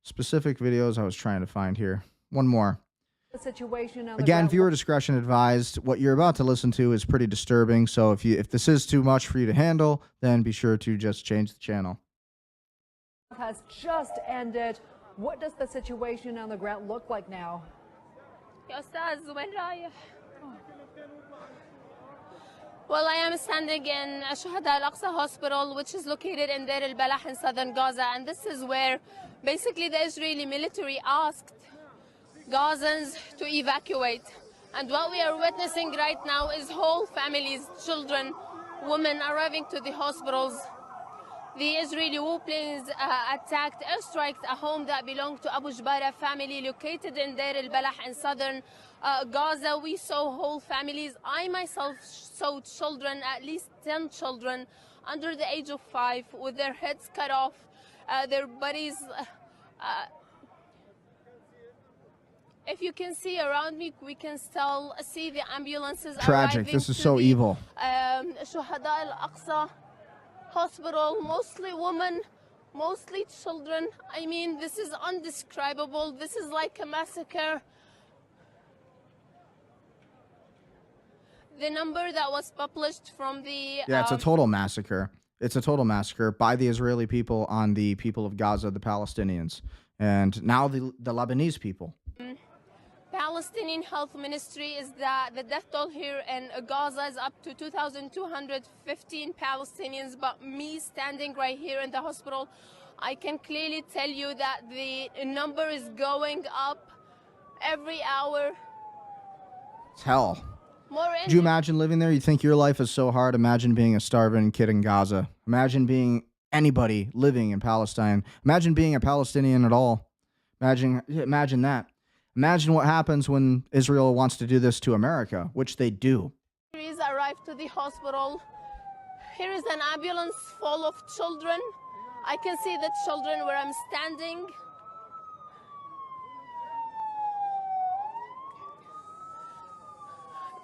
Specific videos I was trying to find here. One more. Again, viewer discretion advised. What you're about to listen to is pretty disturbing. So if this is too much for you to handle, then be sure to just change the channel. Has just ended. What does the situation on the ground look like now? Well, I am standing in Shuhada al-Aqsa Hospital, which is located in Deir al-Balah in southern Gaza, and this is where basically the Israeli military asked Gazans to evacuate. And what we are witnessing right now is whole families, children, women arriving to the hospitals. The Israeli warplanes attacked, airstriked a home that belonged to Abu Jbara family located in Deir al-Balah in southern Gaza. We saw whole families. I myself saw children, at least 10 children under the age of 5 with their heads cut off, their bodies. If you can see around me, we can still see the ambulances. Tragic. This is so evil. Shuhada al-Aqsa Hospital, mostly women, mostly children. I mean, this is undescribable. This is like a massacre. The number that was published from the... Yeah, it's a total massacre. It's a total massacre by the Israeli people on the people of Gaza, the Palestinians, and now the Lebanese people. Palestinian Health Ministry is that the death toll here in Gaza is up to 2,215 Palestinians, but me standing right here in the hospital, I can clearly tell you that the number is going up every hour. It's hell. Could you imagine living there? You think your life is so hard. Imagine being a starving kid in Gaza. Imagine being anybody living in Palestine. Imagine being a Palestinian at all. Imagine that. Imagine what happens when Israel wants to do this to America, which they do. Arrived to the hospital. Here is an ambulance full of children. I can see the children where I'm standing.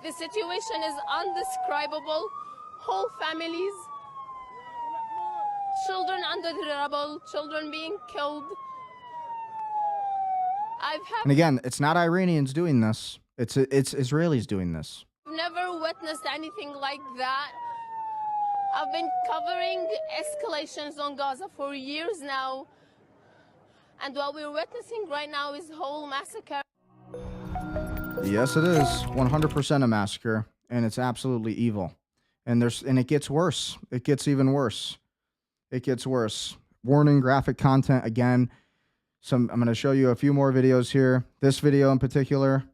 The situation is undescribable. Whole families, children under the rubble, children being killed. And again, it's not Iranians doing this. It's Israelis doing this. I've never witnessed anything like that. I've been covering escalations on Gaza for years now. And what we're witnessing right now is a whole massacre. Yes, it is 100% a massacre, and it's absolutely evil. And it gets worse. It gets even worse. It gets worse. Warning: graphic content again. I'm going to show you a few more videos here. This video in particular.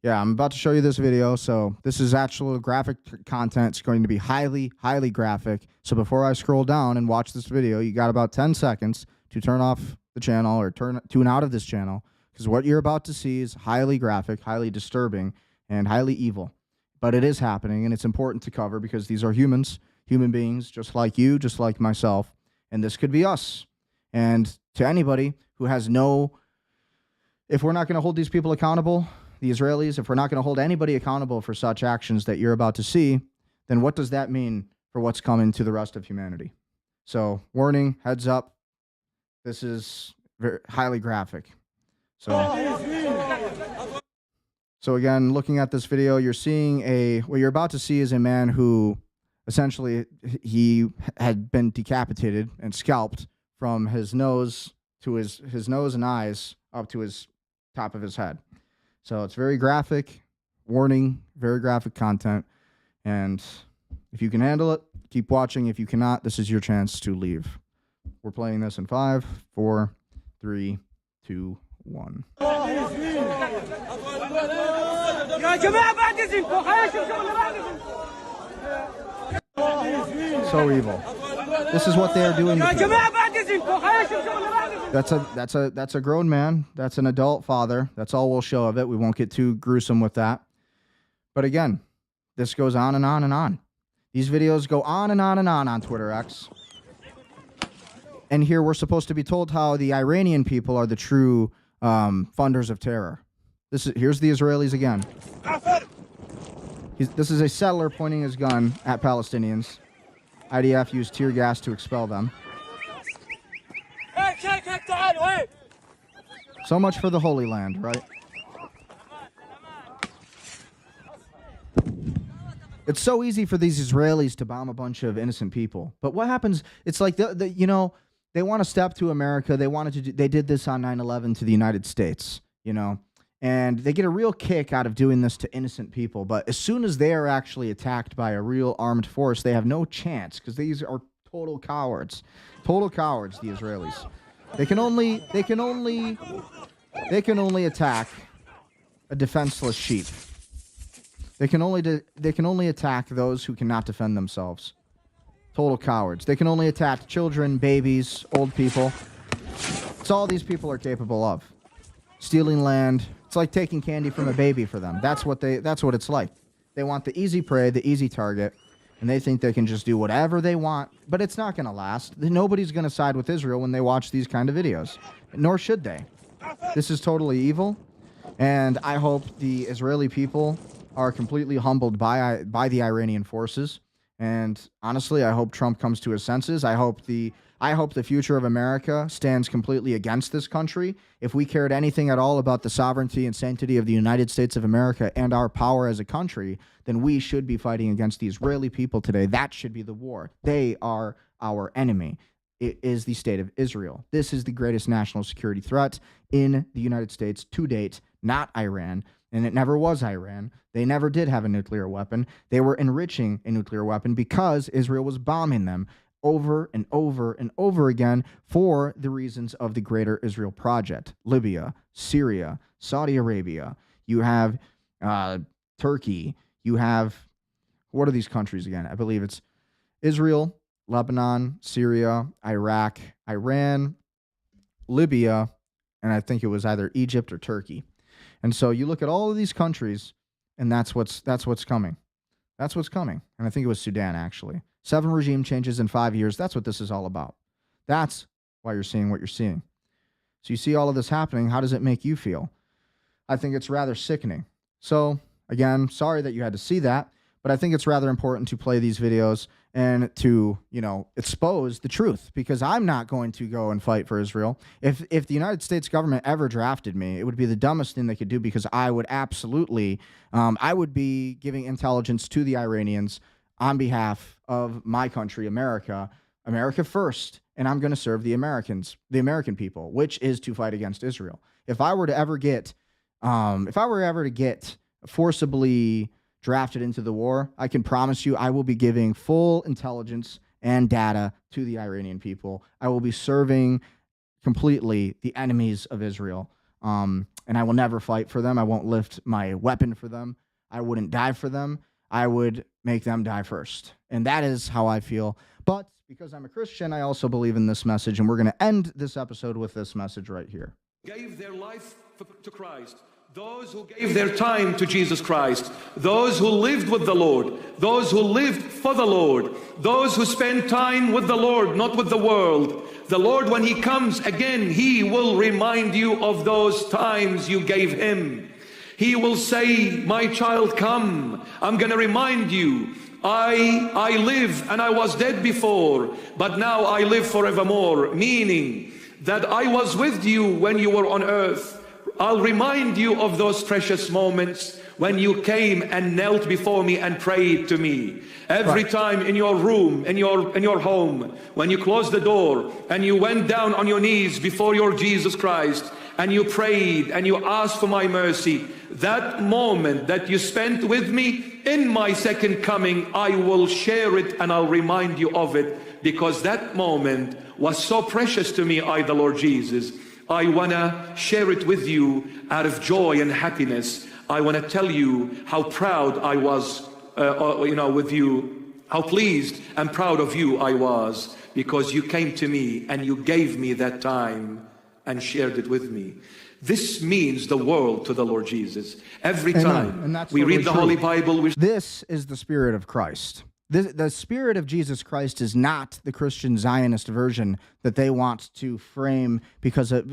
Yeah, I'm about to show you this video. So this is actual graphic content. It's going to be highly, highly graphic. So before I scroll down and watch this video, you got about 10 seconds to turn off the channel or tune out of this channel because what you're about to see is highly graphic, highly disturbing, and highly evil. But it is happening, and it's important to cover because these are humans, human beings, just like you, just like myself, and this could be us. And to anybody who has if we're not going to hold these people accountable, the Israelis, if we're not going to hold anybody accountable for such actions that you're about to see, then what does that mean for what's coming to the rest of humanity? So, warning, heads up, this is very highly graphic. So again, looking at this video, you're seeing what you're about to see is a man who essentially he had been decapitated and scalped from his nose to his nose and eyes up to his top of his head. So it's very graphic, warning, very graphic content. And if you can handle it, keep watching. If you cannot, this is your chance to leave. We're playing this in 5, 4, 3, 2, 1. So evil. This is what they are doing to people. That's a grown man. That's an adult father. That's all we'll show of it. We won't get too gruesome with that. But again, this goes on and on and on. These videos go on and on and on Twitter X. And here we're supposed to be told how the Iranian people are the true funders of terror. Here's the Israelis again. This is a settler pointing his gun at Palestinians. IDF used tear gas to expel them. So much for the Holy Land, right? It's so easy for these Israelis to bomb a bunch of innocent people. But what happens, it's like, they want to step to America. They did this on 9/11 to the United States, and they get a real kick out of doing this to innocent people. But as soon as they are actually attacked by a real armed force, they have no chance because these are total cowards. Total cowards, the Israelis. They can only attack a defenseless sheep. They can only attack those who cannot defend themselves. Total cowards. They can only attack children, babies, old people. It's all these people are capable of. Stealing land. It's like taking candy from a baby for them. That's what it's like. They want the easy prey, the easy target, and they think they can just do whatever they want, but it's not going to last. Nobody's going to side with Israel when they watch these kind of videos, nor should they. This is totally evil, and I hope the Israeli people are completely humbled by the Iranian forces. And honestly, I hope Trump comes to his senses. I hope the future of America stands completely against this country. If we cared anything at all about the sovereignty and sanctity of the United States of America and our power as a country, then we should be fighting against the Israeli people today. That should be the war. They are our enemy. It is the state of Israel. This is the greatest national security threat in the United States to date, not Iran. And it never was Iran. They never did have a nuclear weapon. They were enriching a nuclear weapon because Israel was bombing them over and over and over again for the reasons of the Greater Israel Project. Libya, Syria, Saudi Arabia. You have Turkey. You have, what are these countries again? I believe it's Israel, Lebanon, Syria, Iraq, Iran, Libya, and I think it was either Egypt or Turkey. And so you look at all of these countries, and that's what's coming. That's what's coming. And I think it was Sudan, actually. 7 regime changes in 5 years. That's what this is all about. That's why you're seeing what you're seeing. So you see all of this happening. How does it make you feel? I think it's rather sickening. So, again, sorry that you had to see that, but I think it's rather important to play these videos and to, expose the truth, because I'm not going to go and fight for Israel. If the United States government ever drafted me, it would be the dumbest thing they could do, because I would absolutely, I would be giving intelligence to the Iranians on behalf of my country, America first, and I'm going to serve the Americans, the American people, which is to fight against Israel. If I were ever to get forcibly drafted into the war, I can promise you I will be giving full intelligence and data to the Iranian people. I will be serving completely the enemies of Israel, and I will never fight for them. I won't lift my weapon for them. I wouldn't die for them. I would make them die first. And that is how I feel. But because I'm a Christian, I also believe in this message, and we're going to end this episode with this message right here. Gave their life to Christ, those who gave their time to Jesus Christ, those who lived with the Lord, those who lived for the Lord, those who spend time with the Lord, not with the world. The Lord, when He comes again, He will remind you of those times you gave Him. He will say, my child, come. I'm going to remind you. I live and I was dead before, but now I live forevermore. Meaning that I was with you when you were on earth. I'll remind you of those precious moments when you came and knelt before me and prayed to me. Every time in your room, in your home, when you closed the door and you went down on your knees before your Jesus Christ and you prayed and you asked for my mercy, that moment that you spent with me in my second coming, I will share it and I'll remind you of it, because that moment was so precious to me, the Lord Jesus. I want to share it with you out of joy and happiness. I want to tell you how proud I was, with you, how pleased and proud of you I was, because you came to me and you gave me that time and shared it with me. This means the world to the Lord Jesus. Every time we read the Holy Bible, this is the Spirit of Christ. The Spirit of Jesus Christ is not the Christian Zionist version that they want to frame because of,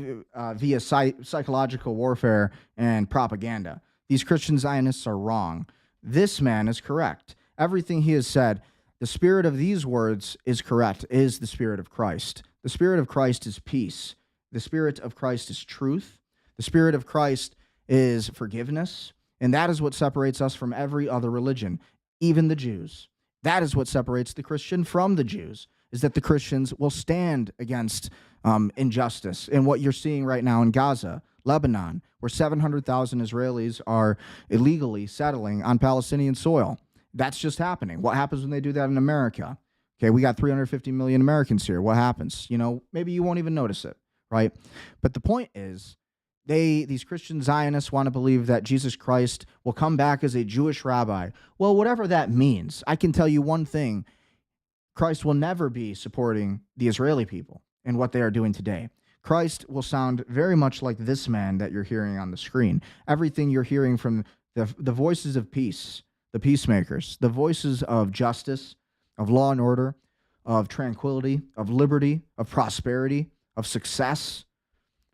via psychological warfare and propaganda. These Christian Zionists are wrong. This man is correct. Everything he has said, the spirit of these words is correct, is the Spirit of Christ. The Spirit of Christ is peace. The Spirit of Christ is truth. The Spirit of Christ is forgiveness. And that is what separates us from every other religion, even the Jews. That is what separates the Christian from the Jews, is that the Christians will stand against injustice. And what you're seeing right now in Gaza, Lebanon, where 700,000 Israelis are illegally settling on Palestinian soil. That's just happening. What happens when they do that in America? Okay, we got 350 million Americans here. What happens? Maybe you won't even notice it, right? But the point is, these Christian Zionists want to believe that Jesus Christ will come back as a Jewish rabbi. Well, whatever that means, I can tell you one thing. Christ will never be supporting the Israeli people and what they are doing today. Christ will sound very much like this man that you're hearing on the screen. Everything you're hearing from the voices of peace, the peacemakers, the voices of justice, of law and order, of tranquility, of liberty, of prosperity, of success,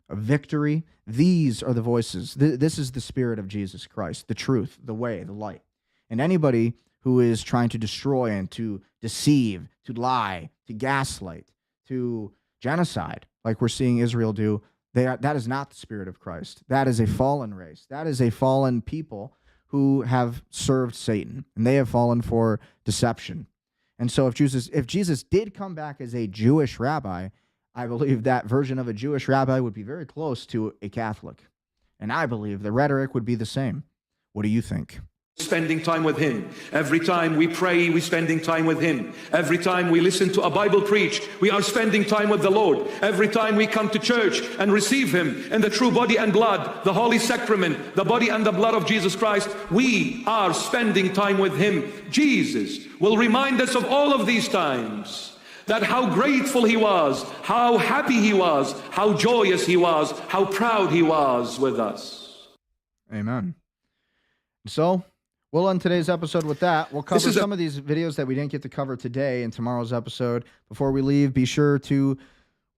of victory. These are the voices. This is the Spirit of Jesus Christ, the truth, the way, the light. And anybody who is trying to destroy and to deceive, to lie, to gaslight, to genocide, like we're seeing Israel do, that is not the Spirit of Christ. That is a fallen race. That is a fallen people who have served Satan, and they have fallen for deception. And so if Jesus did come back as a Jewish rabbi, I believe that version of a Jewish rabbi would be very close to a Catholic. And I believe the rhetoric would be the same. What do you think? Spending time with Him. Every time we pray, we're spending time with Him. Every time we listen to a Bible preach, we are spending time with the Lord. Every time we come to church and receive Him in the true body and blood, the Holy Sacrament, the body and the blood of Jesus Christ, we are spending time with Him. Jesus will remind us of all of these times, that how grateful He was, how happy He was, how joyous He was, how proud He was with us. Amen. So we'll end today's episode with that. We'll cover some of these videos that we didn't get to cover today in tomorrow's episode. Before we leave, be sure to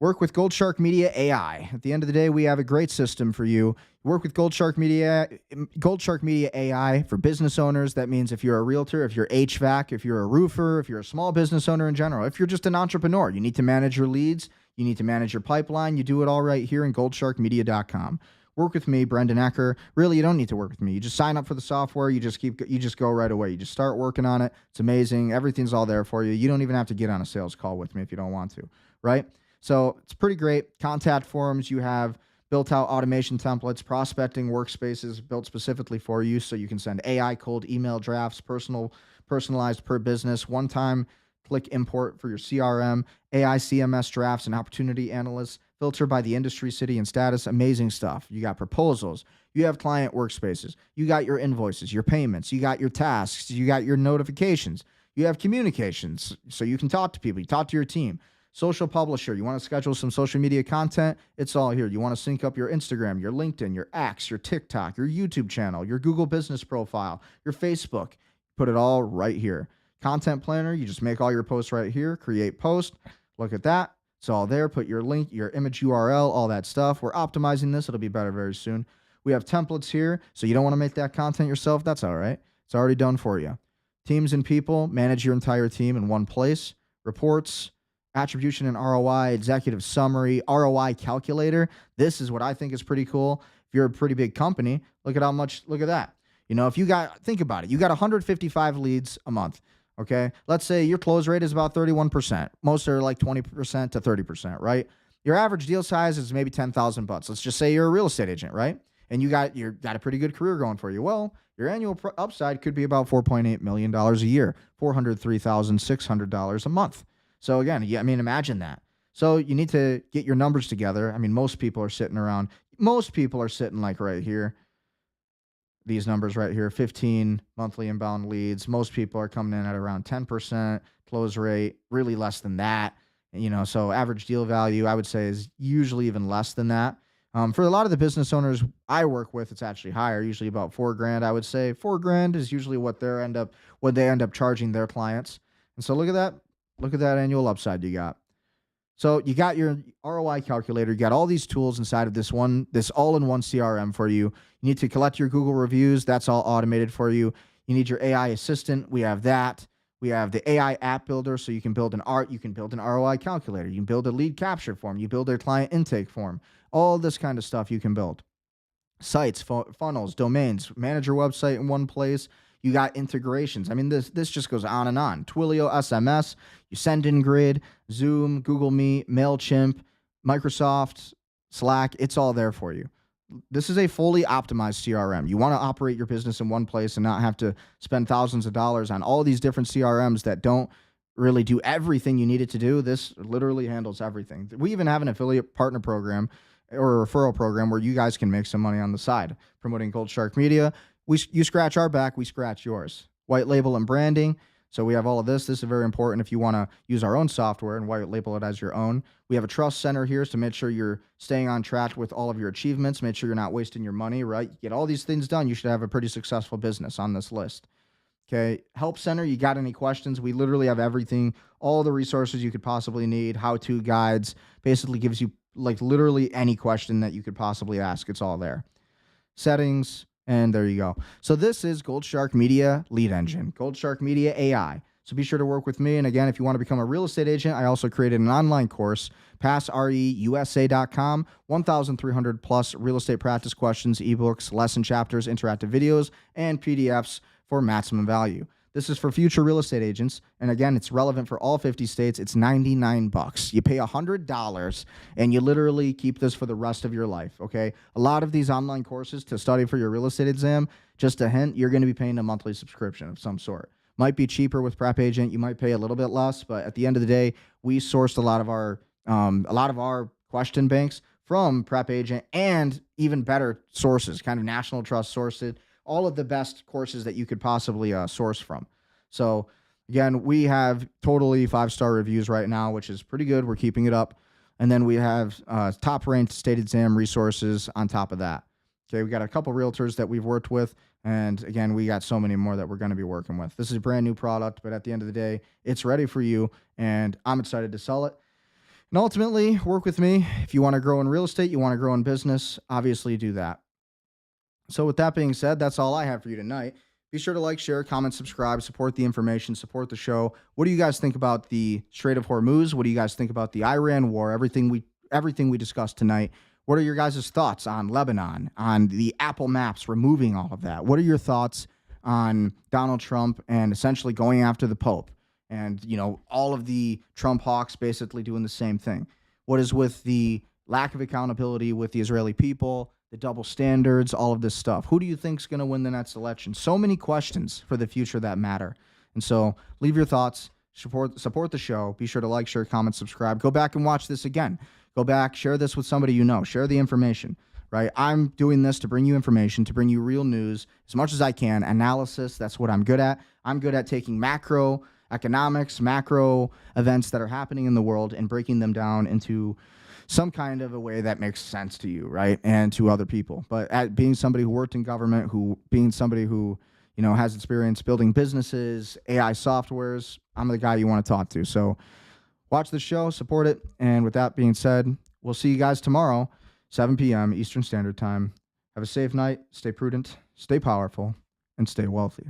work with Gold Shark Media AI. At the end of the day, we have a great system for you. Work with Gold Shark Media AI for business owners. That means if you're a realtor, if you're HVAC, if you're a roofer, if you're a small business owner in general, if you're just an entrepreneur, you need to manage your leads, you need to manage your pipeline. You do it all right here in goldsharkmedia.com. Work with me, Brendan Ecker. Really, you don't need to work with me. You just sign up for the software. You just go right away. You just start working on it. It's amazing. Everything's all there for you. You don't even have to get on a sales call with me if you don't want to, right? So it's pretty great. Contact forms. You have built-out automation templates, prospecting workspaces built specifically for you, so you can send AI cold email drafts, personalized per business, one-time click import for your CRM, AI CMS drafts and opportunity analysts, filter by the industry, city, and status. Amazing stuff. You got proposals. You have client workspaces. You got your invoices, your payments. You got your tasks. You got your notifications. You have communications, so you can talk to people. You talk to your team. Social publisher, you want to schedule some social media content? It's all here. You want to sync up your Instagram, your LinkedIn, your X, your TikTok, your YouTube channel, your Google business profile, your Facebook. Put it all right here. Content planner, you just make all your posts right here. Create post. Look at that. It's all there. Put your link, your image URL, all that stuff. We're optimizing this. It'll be better very soon. We have templates here, so you don't want to make that content yourself. That's all right. It's already done for you. Teams and people, manage your entire team in one place. Reports, attribution and ROI, executive summary, ROI calculator. This is what I think is pretty cool. If you're a pretty big company, look at that. You know, if you think about it, you got 155 leads a month. Okay. Let's say your close rate is about 31%. Most are like 20% to 30%, right? Your average deal size is maybe $10,000. Let's just say you're a real estate agent, right? And you got a pretty good career going for you. Well, your annual upside could be about $4.8 million a year, $403,600 a month. So again, imagine that. So you need to get your numbers together. I mean, most people are sitting like right here. These numbers right here, 15 monthly inbound leads. Most people are coming in at around 10% close rate, really less than that. So average deal value, I would say, is usually even less than that. For a lot of the business owners I work with, it's actually higher, usually about $4,000. I would say $4,000 is usually what they end up charging their clients. And so look at that annual upside you got. So you got your ROI calculator. You got all these tools inside of this all-in-one CRM for you. You need to collect your Google reviews. That's all automated for you. You need your AI assistant. We have that. We have the AI app builder, so you can build an ROI calculator. You can build a lead capture form. You build a client intake form. All this kind of stuff you can build. Sites, funnels, domains, manage your website in one place. You got integrations. I mean, this just goes on and on. Twilio, SMS, you send in Grid, Zoom, Google Meet, MailChimp, Microsoft, Slack. It's all there for you. This is a fully optimized CRM. You want to operate your business in one place and not have to spend thousands of dollars on all these different CRMs that don't really do everything you need it to do. This literally handles everything. We even have an affiliate partner program or a referral program where you guys can make some money on the side promoting Gold Shark Media. You scratch our back, we scratch yours. White label and branding. So we have all of this. This is very important if you want to use our own software and white label it as your own. We have a trust center here to make sure you're staying on track with all of your achievements. Make sure you're not wasting your money, right? You get all these things done, you should have a pretty successful business on this list. Okay, Help Center, you got any questions? We literally have everything, all the resources you could possibly need, how-to guides, basically gives you like literally any question that you could possibly ask. It's all there. Settings, and there you go. So this is Gold Shark Media Lead Engine, Gold Shark Media AI. So be sure to work with me. And again, if you want to become a real estate agent, I also created an online course, PassREUSA.com, 1,300 plus real estate practice questions, ebooks, lesson chapters, interactive videos, and PDFs for maximum value. This is for future real estate agents. And again, it's relevant for all 50 states. It's $99. You pay $100 and you literally keep this for the rest of your life. Okay. A lot of these online courses to study for your real estate exam, just a hint, you're going to be paying a monthly subscription of some sort. Might be cheaper with Prep Agent. You might pay a little bit less, but at the end of the day, we sourced a lot of our question banks from Prep Agent and even better sources, kind of national trust sourced, all of the best courses that you could possibly source from. So again, we have totally 5-star reviews right now, which is pretty good. We're keeping it up. And then we have top ranked state exam resources on top of that. Okay, we got a couple realtors that we've worked with. And again, we got so many more that we're going to be working with. This is a brand new product, but at the end of the day, it's ready for you. And I'm excited to sell it. And ultimately, work with me. If you want to grow in real estate, you want to grow in business, obviously do that. So with that being said, that's all I have for you tonight. Be sure to like, share, comment, subscribe, support the information, support the show. What do you guys think about the Strait of Hormuz? What do you guys think about the Iran war? Everything we discussed tonight. What are your guys' thoughts on Lebanon, on the Apple Maps, removing all of that? What are your thoughts on Donald Trump and essentially going after the Pope? And, all of the Trump hawks basically doing the same thing. What is with the lack of accountability with the Israeli people, the double standards, all of this stuff? Who do you think is going to win the next election? So many questions for the future that matter. And so leave your thoughts, support the show. Be sure to like, share, comment, subscribe. Go back and watch this again. Go back, share this with somebody you know. Share the information, right? I'm doing this to bring you information, to bring you real news as much as I can. Analysis, that's what I'm good at. I'm good at taking macro economics, macro events that are happening in the world and breaking them down into some kind of a way that makes sense to you, right? And to other people. But being somebody who worked in government, being somebody who, has experience building businesses, AI softwares, I'm the guy you want to talk to. So watch the show, support it. And with that being said, we'll see you guys tomorrow, 7 p.m. Eastern Standard Time. Have a safe night, stay prudent, stay powerful, and stay wealthy.